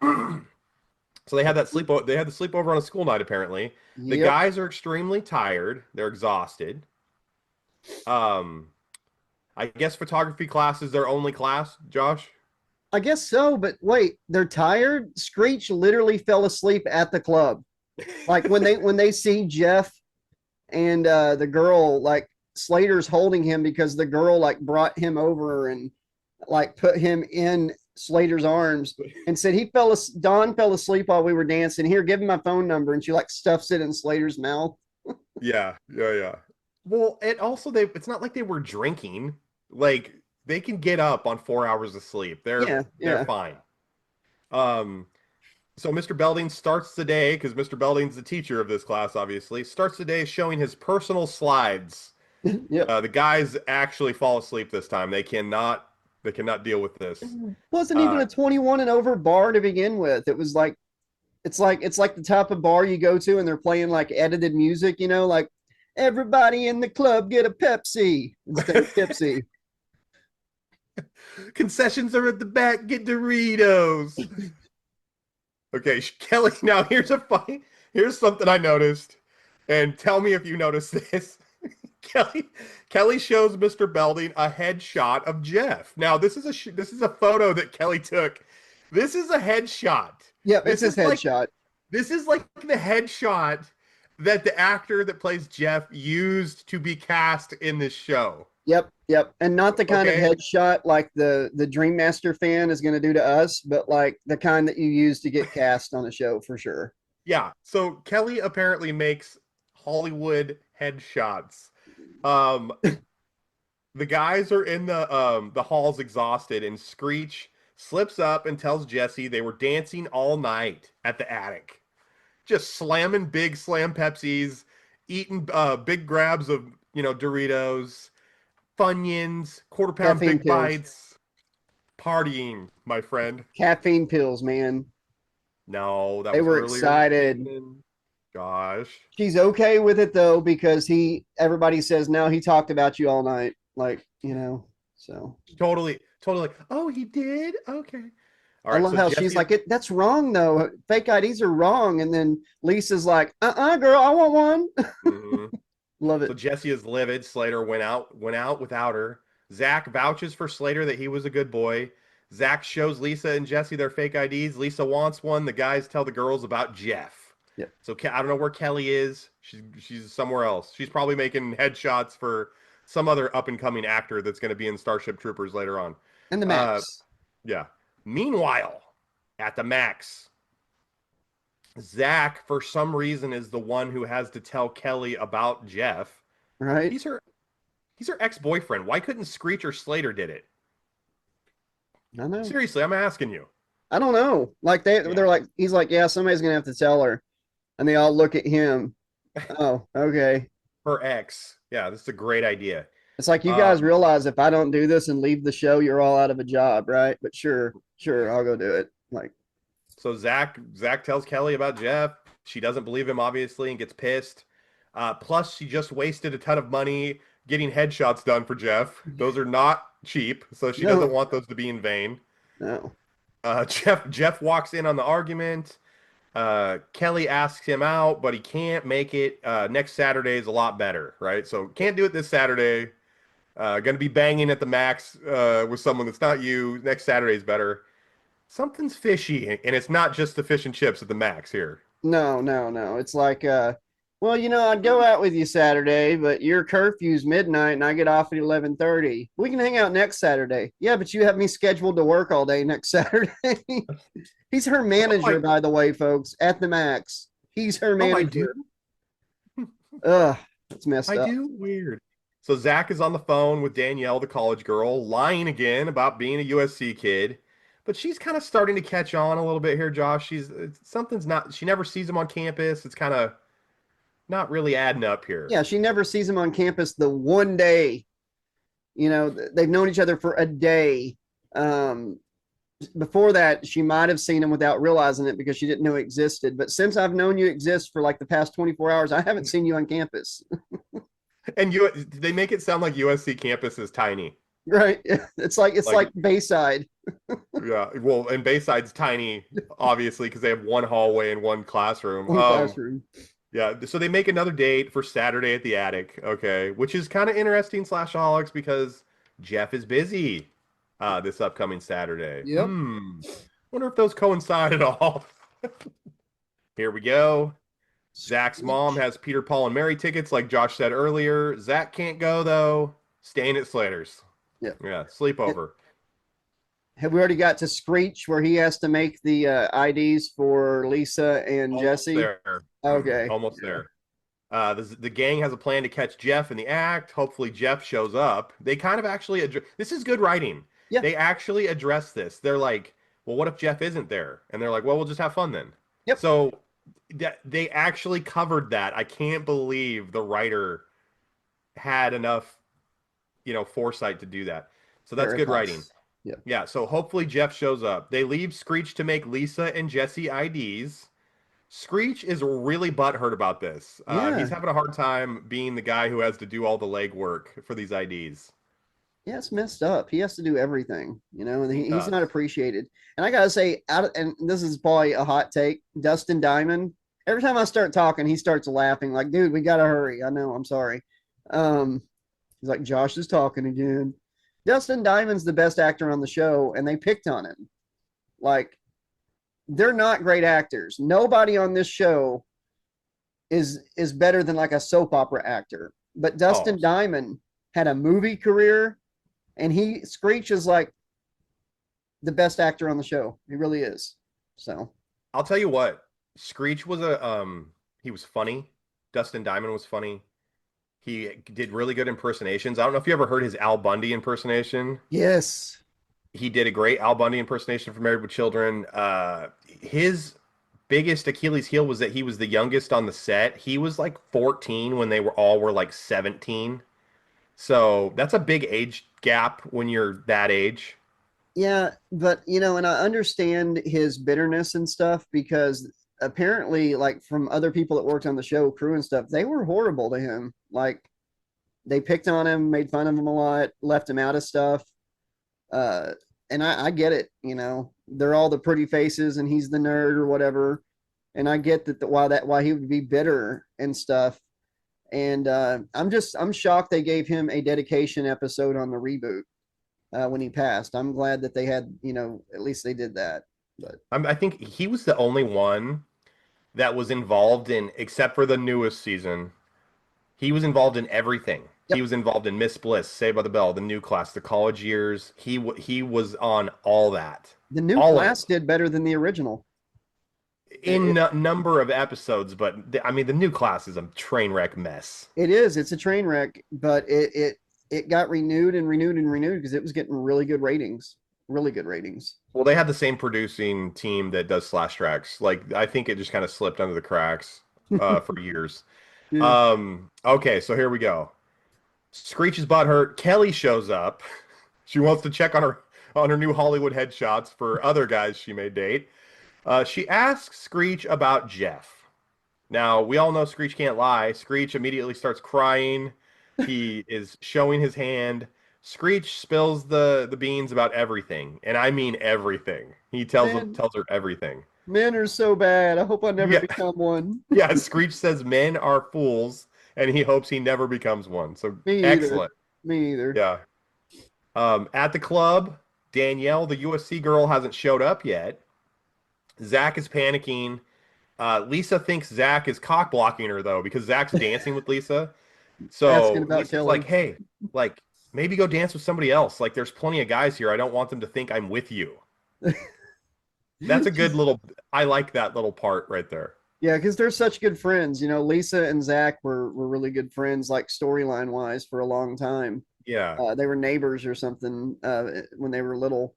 So they had that sleepover. They had the sleepover on a school night. Apparently, the Yep. guys are extremely tired. They're exhausted. I guess photography class is their only class. Josh. I guess so, but wait, they're tired. Screech literally fell asleep at the club. Like when they see Jeff and the girl, like Slater's holding him because the girl like brought him over and like put him in Slater's arms and said Don fell asleep while we were dancing. Here, give him my phone number, and she like stuffs it in Slater's mouth. Yeah. Well, it also it's not like they were drinking. Like they can get up on 4 hours of sleep. They're fine. So Mr. Belding starts the day, because Mr. Belding's the teacher of this class, obviously, starts the day showing his personal slides. Yep. The guys actually fall asleep this time. They cannot deal with this. Wasn't even a 21 and over bar to begin with. It was like it's like the type of bar you go to and they're playing like edited music, like everybody in the club get a Pepsi instead of Pepsi. Concessions are at the back. Get Doritos. Okay, Kelly. Now here's something I noticed, and tell me if you noticed this. Kelly shows Mr. Belding a headshot of Jeff. Now this is a photo that Kelly took. This is a headshot. Yep, it's his headshot. This is like the headshot that the actor that plays Jeff used to be cast in this show. Yep. And not the kind of headshot like the Dream Master fan is going to do to us, but like the kind that you use to get cast on a show for sure. Yeah. So Kelly apparently makes Hollywood headshots. The guys are in the halls exhausted, and Screech slips up and tells Jesse they were dancing all night at the attic. Just slamming big slam Pepsis, eating big grabs of, Doritos, Funyuns, quarter-pound Caffeine big pills. bites, partying, my friend. Caffeine pills, man. No, that They was were earlier excited. Gosh. She's okay with it though because everybody says no, he talked about you all night, like so. Totally. Oh, he did? Okay. All I right. love So how Jesse, she's like, that's wrong though. Fake IDs are wrong, and then Lisa's like, girl, I want one. Mhm. Love So it. Jesse is livid. Slater went out without her. Zach vouches for Slater that he was a good boy. Zach shows Lisa and Jesse their fake IDs. Lisa wants one. The guys tell the girls about Jeff. Yep. So I don't know where Kelly is. She's somewhere else. She's probably making headshots for some other up and coming actor that's going to be in Starship Troopers later on. And the Max. Yeah. Meanwhile, at the Max, Zach, for some reason, is the one who has to tell Kelly about Jeff. Right. He's her ex-boyfriend. Why couldn't Screech or Slater did it? I know. Seriously, I'm asking you. I don't know. Like they're like, he's like, yeah, somebody's gonna have to tell her, and they all look at him. Oh, okay. Her ex. Yeah, this is a great idea. It's like you guys realize if I don't do this and leave the show, you're all out of a job, right? But sure, I'll go do it. Like, so Zach tells Kelly about Jeff. She doesn't believe him, obviously, and gets pissed. Plus, she just wasted a ton of money getting headshots done for Jeff. Those are not cheap, so she No. doesn't want those to be in vain. No. Jeff walks in on the argument. Kelly asks him out, but he can't make it. Next Saturday is a lot better, right? So can't do it this Saturday. Going to be banging at the max with someone that's not you. Next Saturday is better. Something's fishy, and it's not just the fish and chips at the max here. No, no, no. It's like, well, I'd go out with you Saturday, but your curfew's midnight and I get off at 11:30. We can hang out next Saturday. Yeah, but you have me scheduled to work all day next Saturday. He's her manager, by the way, folks, at the max. He's her manager. Ugh, it's messed up. I do? Weird. So Zach is on the phone with Danielle, the college girl, lying again about being a USC kid. But she's kind of starting to catch on a little bit here, Josh. She never sees him on campus. It's kind of not really adding up here. Yeah, she never sees him on campus the one day. They've known each other for a day. Before that, she might have seen him without realizing it because she didn't know he existed. But since I've known you exist for like the past 24 hours, I haven't seen you on campus. And they make it sound like USC campus is tiny. Right. It's like Bayside. Yeah. Well, and Bayside's tiny, obviously, because they have one hallway and one classroom. Yeah. So they make another date for Saturday at the attic. Okay. Which is kind of interesting, Slashaholics, because Jeff is busy this upcoming Saturday. Yep. Wonder if those coincide at all. Here we go. Zach's mom has Peter, Paul, and Mary tickets, like Josh said earlier. Zach can't go, though. Staying at Slater's. Yeah, sleepover. Have we already got to Screech where he has to make the I.D.s for Lisa and Almost Jesse? there. Okay. Almost there. The gang has a plan to catch Jeff in the act. Hopefully Jeff shows up. They kind of actually this is good writing. Yeah. They actually address this. They're like, well, what if Jeff isn't there? And they're like, well, we'll just have fun then. Yep. So they actually covered that. I can't believe the writer had enough foresight to do that. So that's good writing. Yeah, so hopefully Jeff shows up. They leave Screech to make Lisa and Jesse I.D.s. Screech is really butthurt about this. He's having a hard time being the guy who has to do all the legwork for these I.D.s. Yeah, it's messed up. He has to do everything, and he's not appreciated. And I gotta say, and this is probably a hot take, Dustin Diamond. Every time I start talking, he starts laughing like, "Dude, we gotta hurry." I know, I'm sorry. He's like, Josh is talking again. Dustin Diamond's the best actor on the show, and they picked on him. Like, they're not great actors. Nobody on this show is better than like a soap opera actor. But Dustin Diamond had a movie career, and Screech is like the best actor on the show. He really is. So I'll tell you what, Screech was he was funny. Dustin Diamond was funny. He did really good impersonations. I don't know if you ever heard his Al Bundy impersonation. Yes. He did a great Al Bundy impersonation for Married with Children. His biggest Achilles heel was that he was the youngest on the set. He was like 14 when they were like 17. So that's a big age gap when you're that age. Yeah, but and I understand his bitterness and stuff because apparently, like from other people that worked on the show, crew and stuff, they were horrible to him. Like they picked on him, made fun of him a lot, left him out of stuff. And I get it, they're all the pretty faces and he's the nerd or whatever. And I get why he would be bitter and stuff. And I'm shocked they gave him a dedication episode on the reboot when he passed. I'm glad that they had, at least they did that. But I think he was the only one that was involved in, except for the newest season, he was involved in everything. Yep. He was involved in Miss Bliss, Saved by the Bell, the new class, the college years. He was on all that. The new class did better than the original. In number of episodes, but the new class is a train wreck mess. It is. It's a train wreck, but it got renewed and renewed and renewed because it was getting really good ratings. Really good ratings. Well, they had the same producing team that does Slash Trax. Like, I think it just kind of slipped under the cracks for years. Yeah. Okay, so here we go. Screech's butthurt. Kelly shows up. She wants to check on her new Hollywood headshots for other guys she may date. She asks Screech about Jeff. Now, we all know Screech can't lie. Screech immediately starts crying. He is showing his hand. Screech spills the beans about everything, and I mean everything. He tells Man, her everything. men are so bad. I hope I never Yeah. become one. Yeah, Screech says men are fools, and he hopes he never becomes one. So Me either. excellent. Me either. Yeah. At the club, Danielle, the USC girl, hasn't showed up yet. Zach is panicking. Lisa thinks Zach is cock blocking her though, because Zach's dancing with Lisa. Asking So about Lisa's Kelly. like, "Hey, like maybe go dance with somebody else. Like there's plenty of guys here. I don't want them to think I'm with you." That's a good little. I like that little part right there. Yeah, because they're such good friends. Lisa and Zach were really good friends, like storyline wise, for a long time. Yeah. They were neighbors or something when they were little.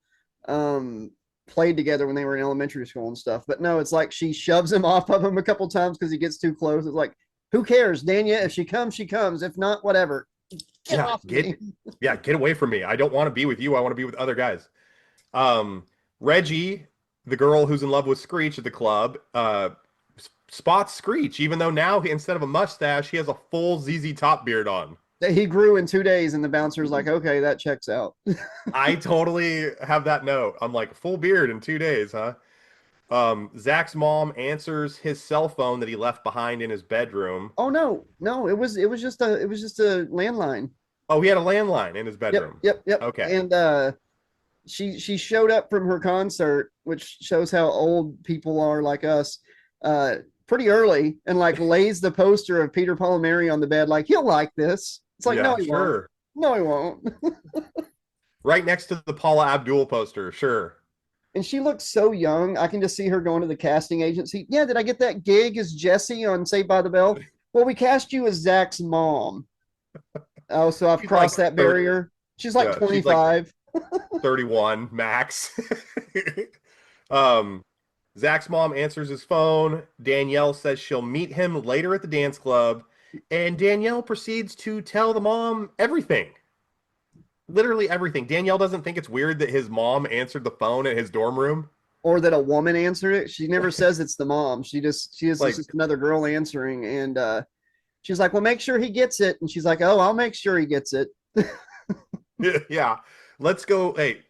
Played together when they were in elementary school and stuff. But no, it's like she shoves him off of him a couple times because he gets too close. It's like, who cares, Dania? If she comes, she comes. If not, whatever. Get off me. Get away from me. I don't want to be with you. I want to be with other guys. Reggie, the girl who's in love with Screech at the club, spots Screech, even though now instead of a mustache, he has a full ZZ Top beard on. He grew in 2 days, and the bouncer's like, okay, that checks out. I totally have that note. I'm like, full beard in 2 days, huh? Zach's mom answers his cell phone that he left behind in his bedroom. Oh no, it was just a landline. Oh, he had a landline in his bedroom. Yep. Okay. And she showed up from her concert, which shows how old people are like us, pretty early, and like lays the poster of Peter Paul and Mary on the bed, like he'll like this. It's like, yeah, no, he sure. won't. No, he won't. Right next to the Paula Abdul poster, sure. And she looks so young. I can just see her going to the casting agency. Yeah, did I get that gig as Jessie on Saved by the Bell? Well, we cast you as Zach's mom. Oh, so I've crossed that barrier. She's like 25. She's like 31 max. Zach's mom answers his phone. Danielle says she'll meet him later at the dance club, and Danielle proceeds to tell the mom everything. Literally everything. Danielle doesn't think it's weird that his mom answered the phone at his dorm room. Or that a woman answered it. She never says it's the mom. She is like, just another girl answering. And she's like, well, make sure he gets it. And she's like, oh, I'll make sure he gets it. Yeah. Let's go. Hey,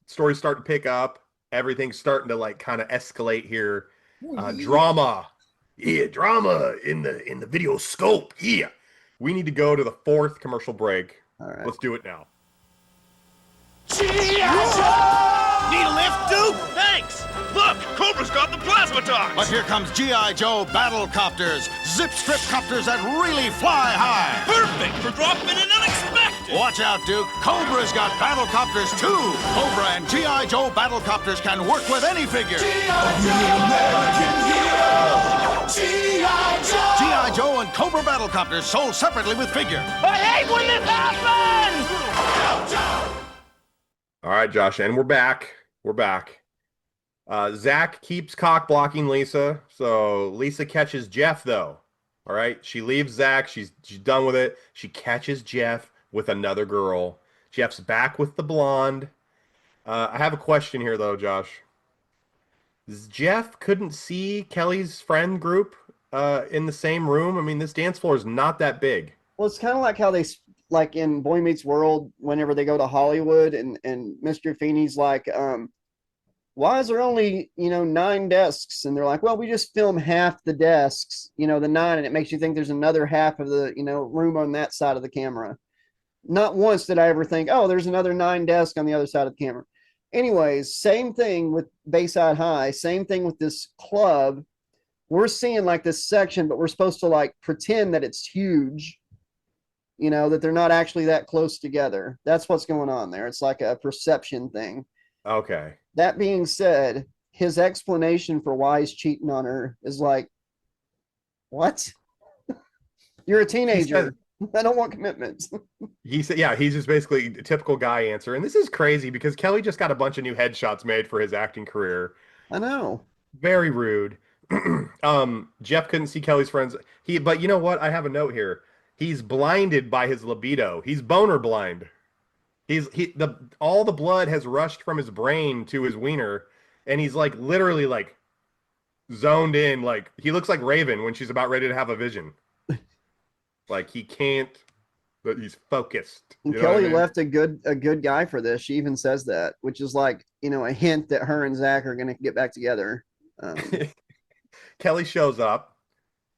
story's starting to pick up. Everything's starting to like kind of escalate here. Drama. Yeah, drama in the video scope. Yeah. We need to go to the 4th commercial break. All right. Let's do it now. Need a lift, Duke? Thanks. Look, Cobra's got the plasma dogs. But here comes G.I. Joe battle copters, zip strip copters that really fly high. Perfect for dropping in unexpected. Watch out, Duke. Cobra's got battle copters too. Cobra and G.I. Joe battle copters can work with any figure. G.I. Joe and Cobra battle copters sold separately with figure. I hate when this happens! All right, Josh, and we're back. Zach keeps cock blocking Lisa, so Lisa catches Jeff though. All right, she leaves Zach. She's done with it. She catches Jeff with another girl. Jeff's back with the blonde. I have a question here though, Josh. Jeff couldn't see Kelly's friend group in the same room. I mean, this dance floor is not that big. Well, it's kind of like how they, like in Boy Meets World, whenever they go to Hollywood and Mr. Feeney's like, why is there only, 9 desks? And they're like, well, we just film half the desks, the 9, and it makes you think there's another half of the, room on that side of the camera. Not once did I ever think, oh, there's another 9 desks on the other side of the camera. Anyways, same thing with Bayside High, same thing with this club. We're seeing like this section, but we're supposed to like pretend that it's huge, that they're not actually that close together. That's what's going on there. It's like a perception thing. Okay. That being said, his explanation for why he's cheating on her is like, what? You're a teenager. I don't want commitments. He said, yeah, he's just basically a typical guy answer. And this is crazy because Kelly just got a bunch of new headshots made for his acting career. I know. Very rude. Jeff couldn't see Kelly's friends. But you know what? I have a note here. He's blinded by his libido. He's boner blind. All the blood has rushed from his brain to his wiener, and he's like literally like zoned in. Like he looks like Raven when she's about ready to have a vision. Like he can't That he's focused. And You know what Kelly I mean? left a good guy for this. She even says that, which is like, a hint that her and Zach are going to get back together. Kelly shows up,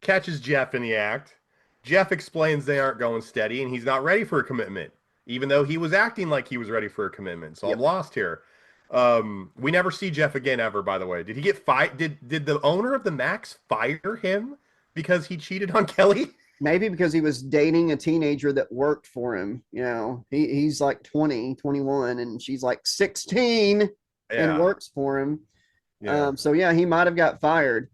catches Jeff in the act. Jeff explains they aren't going steady and he's not ready for a commitment, even though he was acting like he was ready for a commitment. So Yep. I'm lost here. We never see Jeff again ever, by the way. Did he get fired? Did the owner of the Max fire him because he cheated on Kelly? Maybe because he was dating a teenager that worked for him. He's like 20, 21, and she's like 16 and works for him. Yeah. So yeah, he might have got fired.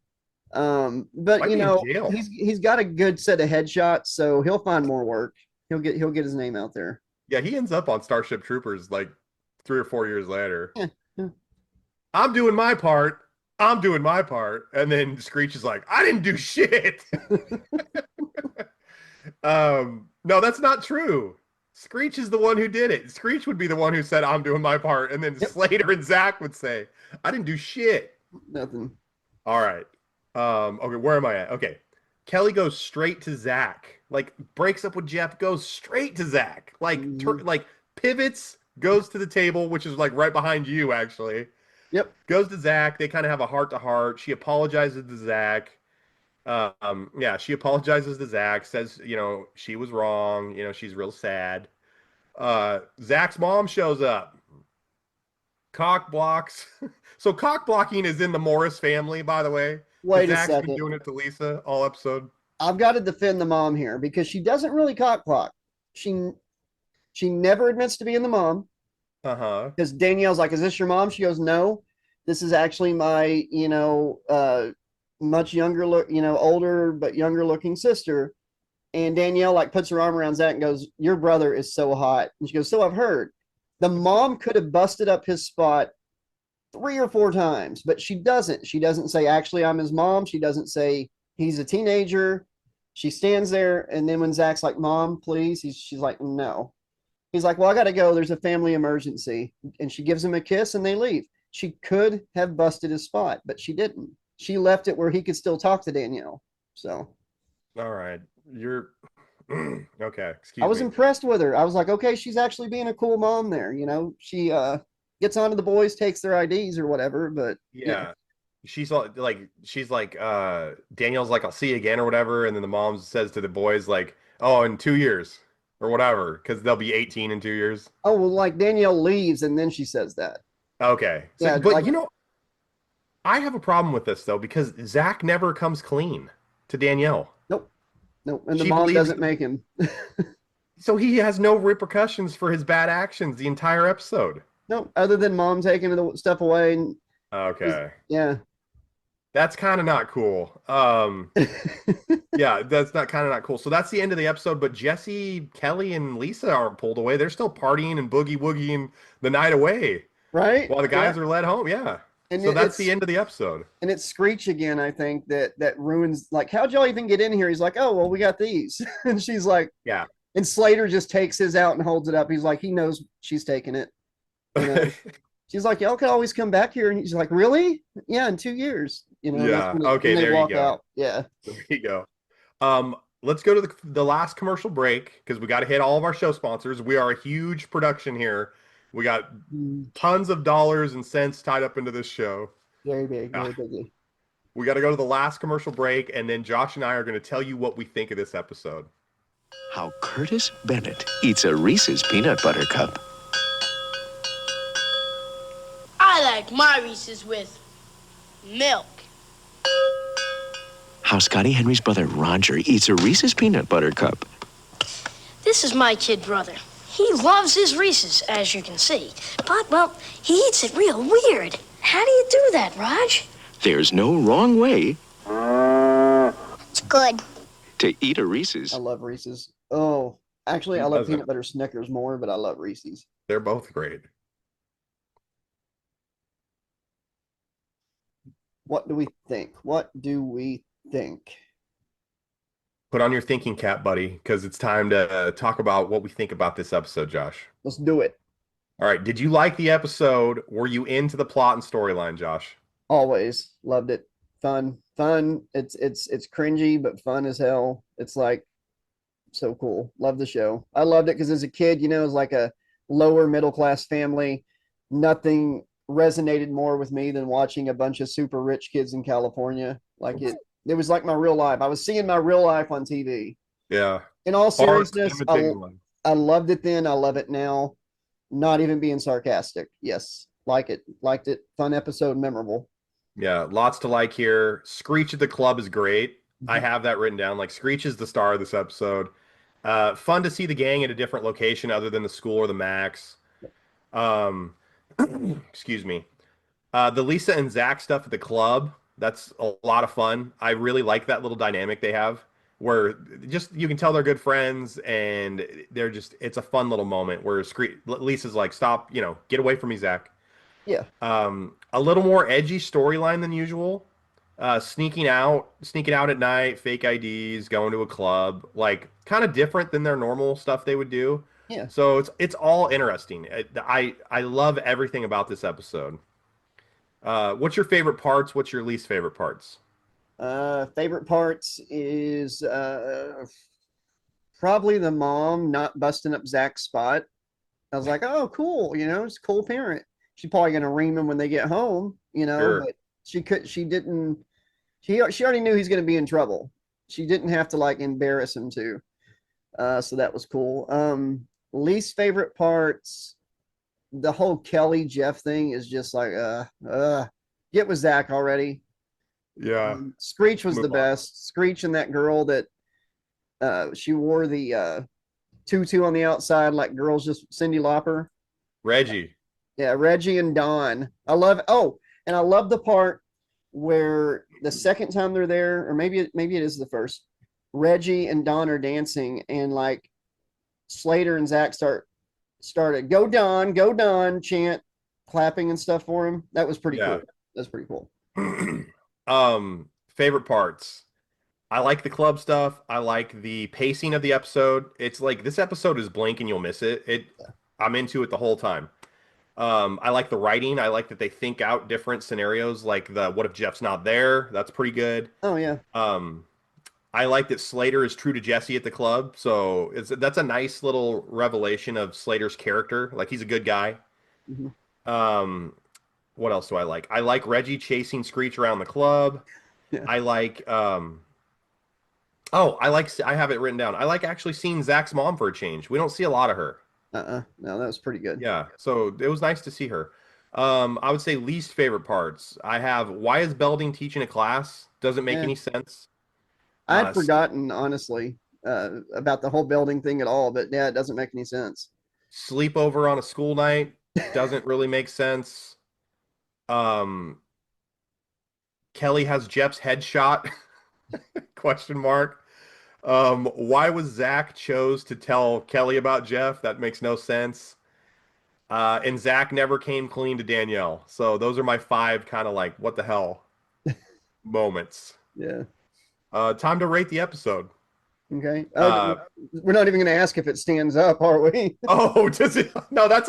But Might be in jail. he's got a good set of headshots, so he'll find more work. He'll get his name out there. Yeah, he ends up on Starship Troopers like 3 or 4 years later. Yeah. I'm doing my part. I'm doing my part. And then Screech is like, I didn't do shit. No, that's not true. Screech is the one who did it. Screech would be the one who said, I'm doing my part. And then Slater and Zach would say, I didn't do shit. Nothing. All right. Okay, where am I at? Okay. Kelly goes straight to Zach. Like, breaks up with Jeff, goes straight to Zach. Like, like pivots, goes to the table, which is like right behind you, actually. Yep. Goes to Zach. They kind of have a heart-to-heart. She apologizes to Zach. Yeah, she apologizes to Zach, says, she was wrong. She's real sad. Zach's mom shows up. Cock blocks. So cock blocking is in the Morris family, by the way. Wait a Zach's second. been doing it to Lisa all episode. I've got to defend the mom here because she doesn't really cock block. She never admits to being the mom. Uh-huh. Because Danielle's like, is this your mom? She goes, no, this is actually my, much younger, older, but younger looking sister. And Danielle like puts her arm around Zach and goes, your brother is so hot. And she goes, so I've heard. The mom could have busted up his spot 3 or 4 times, but she doesn't. She doesn't say, actually, I'm his mom. She doesn't say he's a teenager. She stands there. And then when Zach's like, Mom, please, she's like, no. He's like, well, I got to go. There's a family emergency. And she gives him a kiss and they leave. She could have busted his spot, but she didn't. She left it where he could still talk to Danielle. So. All right. You're okay. Excuse me. I was impressed with her. I was like, okay, she's actually being a cool mom there. She gets onto the boys, takes their IDs or whatever, but yeah. She's like Danielle's like, I'll see you again or whatever. And then the mom says to the boys like, oh, in 2 years or whatever, because they'll be 18 in 2 years. Oh, well, like Danielle leaves and then she says that. Okay. So, Yeah, but like, I have a problem with this though, because Zach never comes clean to Danielle. Nope. And the She mom believes- doesn't make him. So he has no repercussions for his bad actions the entire episode. No, other than mom taking the stuff away. And Okay. yeah. That's kind of not cool. Yeah, that's not cool. So that's the end of the episode, but Jesse, Kelly, and Lisa aren't pulled away. They're still partying and boogie-woogieing the night away. Right? While the guys are led home. Yeah. And so that's the end of the episode. And it's Screech again, I think, that ruins, like, how'd y'all even get in here? He's like, oh, well, we got these. And she's like, yeah. And Slater just takes his out and holds it up. He's like, he knows she's taking it. She's like, y'all could always come back here. And he's like, really? Yeah, in 2 years. Yeah. Okay, there you go. Out. Yeah. There you go. Let's go to the last commercial break because we got to hit all of our show sponsors. We are a huge production here. We got tons of dollars and cents tied up into this show. Very big, very busy. We got to go to the last commercial break, and then Josh and I are going to tell you what we think of this episode. How Curtis Bennett eats a Reese's peanut butter cup. I like my Reese's with milk. How Scotty Henry's brother Roger eats a Reese's peanut butter cup. This is my kid brother. He loves his Reese's, as you can see. But, well, he eats it real weird. How do you do that, Raj? There's no wrong way It's good. to eat a Reese's. I love Reese's. Oh, actually, I Who love doesn't? peanut butter Snickers more, but I love Reese's. They're both great. What do we think? What do we think? Put on your thinking cap, buddy, because it's time to talk about what we think about this episode, Josh. Let's do it. All right. Did you like the episode? Were you into the plot and storyline, Josh? Always loved it. Fun. It's cringy, but fun as hell. It's like So cool. Love the show. I loved it because as a kid, you know, it was like a lower middle class family. Nothing resonated more with me than watching a bunch of super rich kids in California. Like it was like my real life. I was seeing my real life on TV. Yeah. In all Hard seriousness, imitating one. I loved it then. I love it now. Not even being sarcastic. Yes. Like it. Liked it. Fun episode, memorable. Yeah, lots to like here. Screech at the club is great. I Mhm. have that written down. Like Screech is the star of this episode. Fun to see the gang at a different location other than the school or the Max. Um, excuse me. The Lisa and Zach stuff at the club, that's a lot of fun. I really like that little dynamic they have where just you can tell they're good friends and they're just it's a fun little moment where Lisa's like, stop, get away from me, Zach. Yeah. A little more edgy storyline than usual. Sneaking out at night, fake IDs, going to a club, like kind of different than their normal stuff they would do. Yeah. So it's all interesting. I love everything about this episode. What's your favorite parts? What's your least favorite parts? Favorite parts is probably the mom not busting up Zach's spot. I was like, oh, cool. You know, it's a cool parent. She's probably gonna ream him when they get home. You know, Sure. but she didn't. She already knew he's gonna be in trouble. She didn't have to like embarrass him too. So that was cool. Least favorite parts, the whole Kelly Jeff thing is just like, get with Zach already. Yeah. Screech was Move the on. best. Screech and that girl that she wore the tutu on the outside like girls, just Cyndi Lauper. Reggie. Yeah, Reggie and Don. I love. Oh, and I love the part where the second time they're there, or maybe it is the first. Reggie and Don are dancing, and like Slater and Zach started go Don chant, clapping and stuff for him. That was pretty Yeah. cool. That's pretty cool. Favorite parts. I like the club stuff. I like the pacing of the episode. It's like this episode is blink and you'll miss it. I'm into it the whole time. I like the writing. I like that they think out different scenarios, like the what if Jeff's not there? That's pretty good. Oh yeah. I like that Slater is true to Jesse at the club, so that's a nice little revelation of Slater's character. Like he's a good guy. Mhm. What else do I like? I like Reggie chasing Screech around the club. Yeah. I like I have it written down. I like actually seeing Zach's mom for a change. We don't see a lot of her. No, that was pretty good. Yeah, so it was nice to see her. I would say least favorite parts. I have why is Belding teaching a class? Doesn't make Yeah. any sense. I Uh, had forgotten honestly about the whole building thing at all, but yeah, it doesn't make any sense. Sleepover on a school night doesn't really make sense. Kelly has Jeff's headshot? Question mark. Why was Zach chose to tell Kelly about Jeff? That makes no sense. And Zach never came clean to Danielle. So those are my 5 kind of like what the hell moments. Yeah. Time to rate the episode. Okay. Uh, We're not even going to ask if it stands up, are we? Oh, does it? No, that's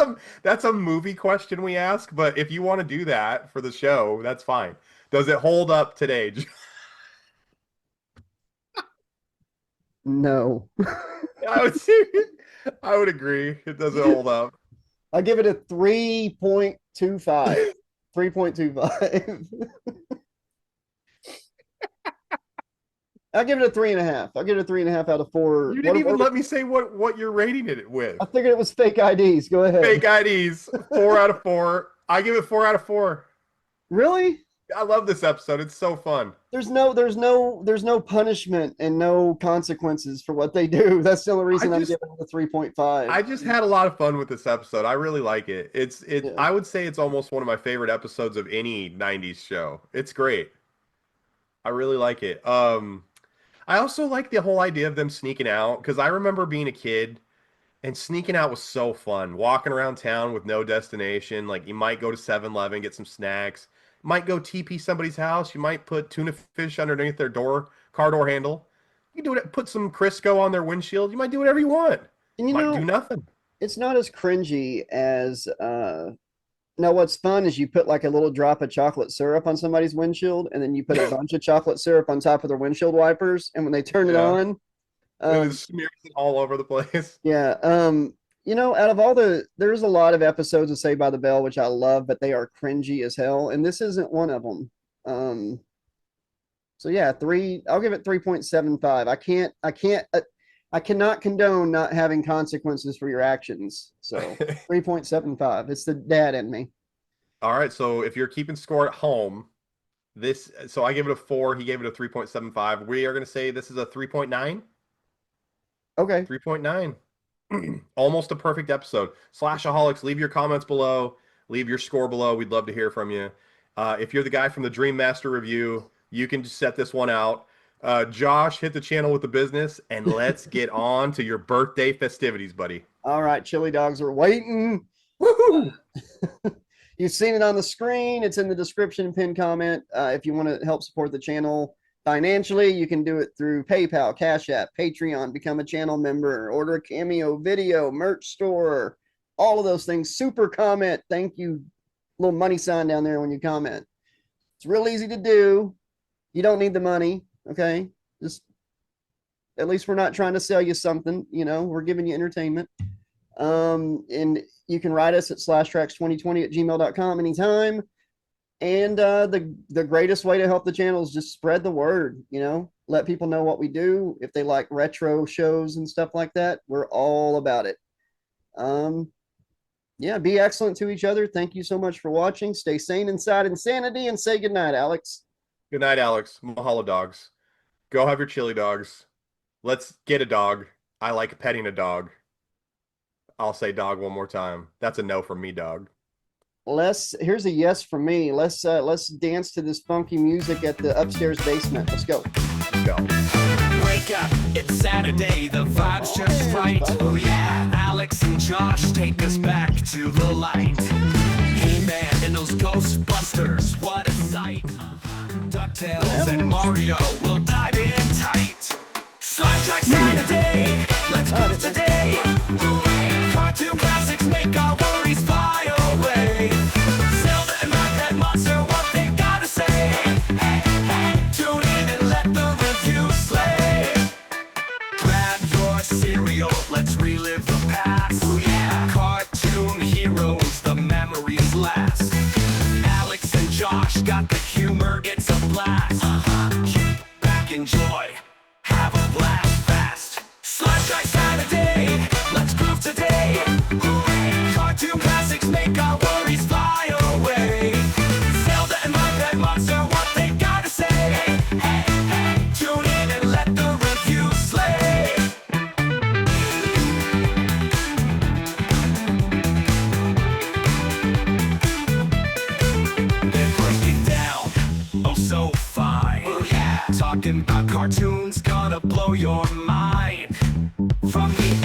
a movie question we ask. But if you want to do that for the show, that's fine. Does it hold up today? No. I would agree. It doesn't hold up. I'll give it a 3.25. 3.25. I'll give it a 3.5. I'll give it a 3.5 out of 4. You didn't even let me say what you're rating it with. I figured it was fake IDs. Go ahead. Fake IDs. 4 out of 4. I give it 4 out of 4. Really? I love this episode. It's so fun. There's no punishment and no consequences for what they do. That's the only reason I'm giving it a 3.5. I just had a lot of fun with this episode. I really like it. Yeah. I would say it's almost one of my favorite episodes of any 90s show. It's great. I really like it. I also like the whole idea of them sneaking out because I remember being a kid and sneaking out was so fun. Walking around town with no destination. Like you might go to 7-Eleven, get some snacks. Might go TP somebody's house. You might put tuna fish underneath their car door handle. You can do it. Put some Crisco on their windshield. You might do whatever you want. And you might know, do nothing. It's not as cringy as now what's fun is you put like a little drop of chocolate syrup on somebody's windshield and then you put a bunch of chocolate syrup on top of their windshield wipers, and when they turn it Yeah. on, It smears it all over the place. Yeah. You know, out of all there's a lot of episodes of Saved by the Bell, which I love, but they are cringy as hell. And this isn't one of them. So yeah, I'll give it 3.75. I cannot condone not having consequences for your actions. So 3.75. It's the dad in me. All right. So if you're keeping score at home, so I gave it a 4. He gave it a 3.75. We are going to say this is a 3.9. Okay. 3.9. Almost a perfect episode. Slashaholics, leave your comments below. Leave your score below. We'd love to hear from you. If you're the guy from the Dream Master review, you can just set this one out. Josh, hit the channel with the business, and let's get on to your birthday festivities, buddy. All right, chili dogs are waiting. Woohoo! You've seen it on the screen. It's in the description and pinned comment. If you want to help support the channel financially, you can do it through PayPal, Cash App, Patreon, become a channel member, order a Cameo video, merch store, all of those things. Super comment. Thank you. Little money sign down there when you comment. It's real easy to do. You don't need the money. Okay. Just at least we're not trying to sell you something, you know, we're giving you entertainment. And you can write us at slashtrax2020@gmail.com anytime. And the greatest way to help the channel is just spread the word, you know, let people know what we do. If they like retro shows and stuff like that, we're all about it. Yeah, be excellent to each other. Thank you so much for watching. Stay sane inside insanity, and say goodnight, Alex. Good night, Alex. Mahalo dogs. Go have your chili dogs. Let's get a dog. I like petting a dog. I'll say dog one more time. That's a no from me, dog. Here's a yes from me. Let's dance to this funky music at the upstairs basement. Let's go. Let's go. Wake up, it's Saturday, the vibe's just right. Oh yeah, Alex and Josh take us back to the light. Hey man, and those Ghostbusters, what a sight. DuckTales and Mario will dive in tight. Slash like Saturday, let's go today. Cartoon classics make our worries fly away. Zelda and my pet monster, what they gotta say. Hey, hey, tune in and let the review slay. Grab your cereal, let's relive the past. Oh yeah, cartoon heroes, the memories last. Alex and Josh got the humor, it's a blast. Kick back, enjoy, have a blast fast. Slush like Saturday, let's groove today. Cartoon classics make our worries fly away. Zelda and my pet monster, what they gotta say. Hey, hey, tune in and let the review slay. They break it down, oh so fine. Oh yeah, talking about cartoons gonna blow your mind. From the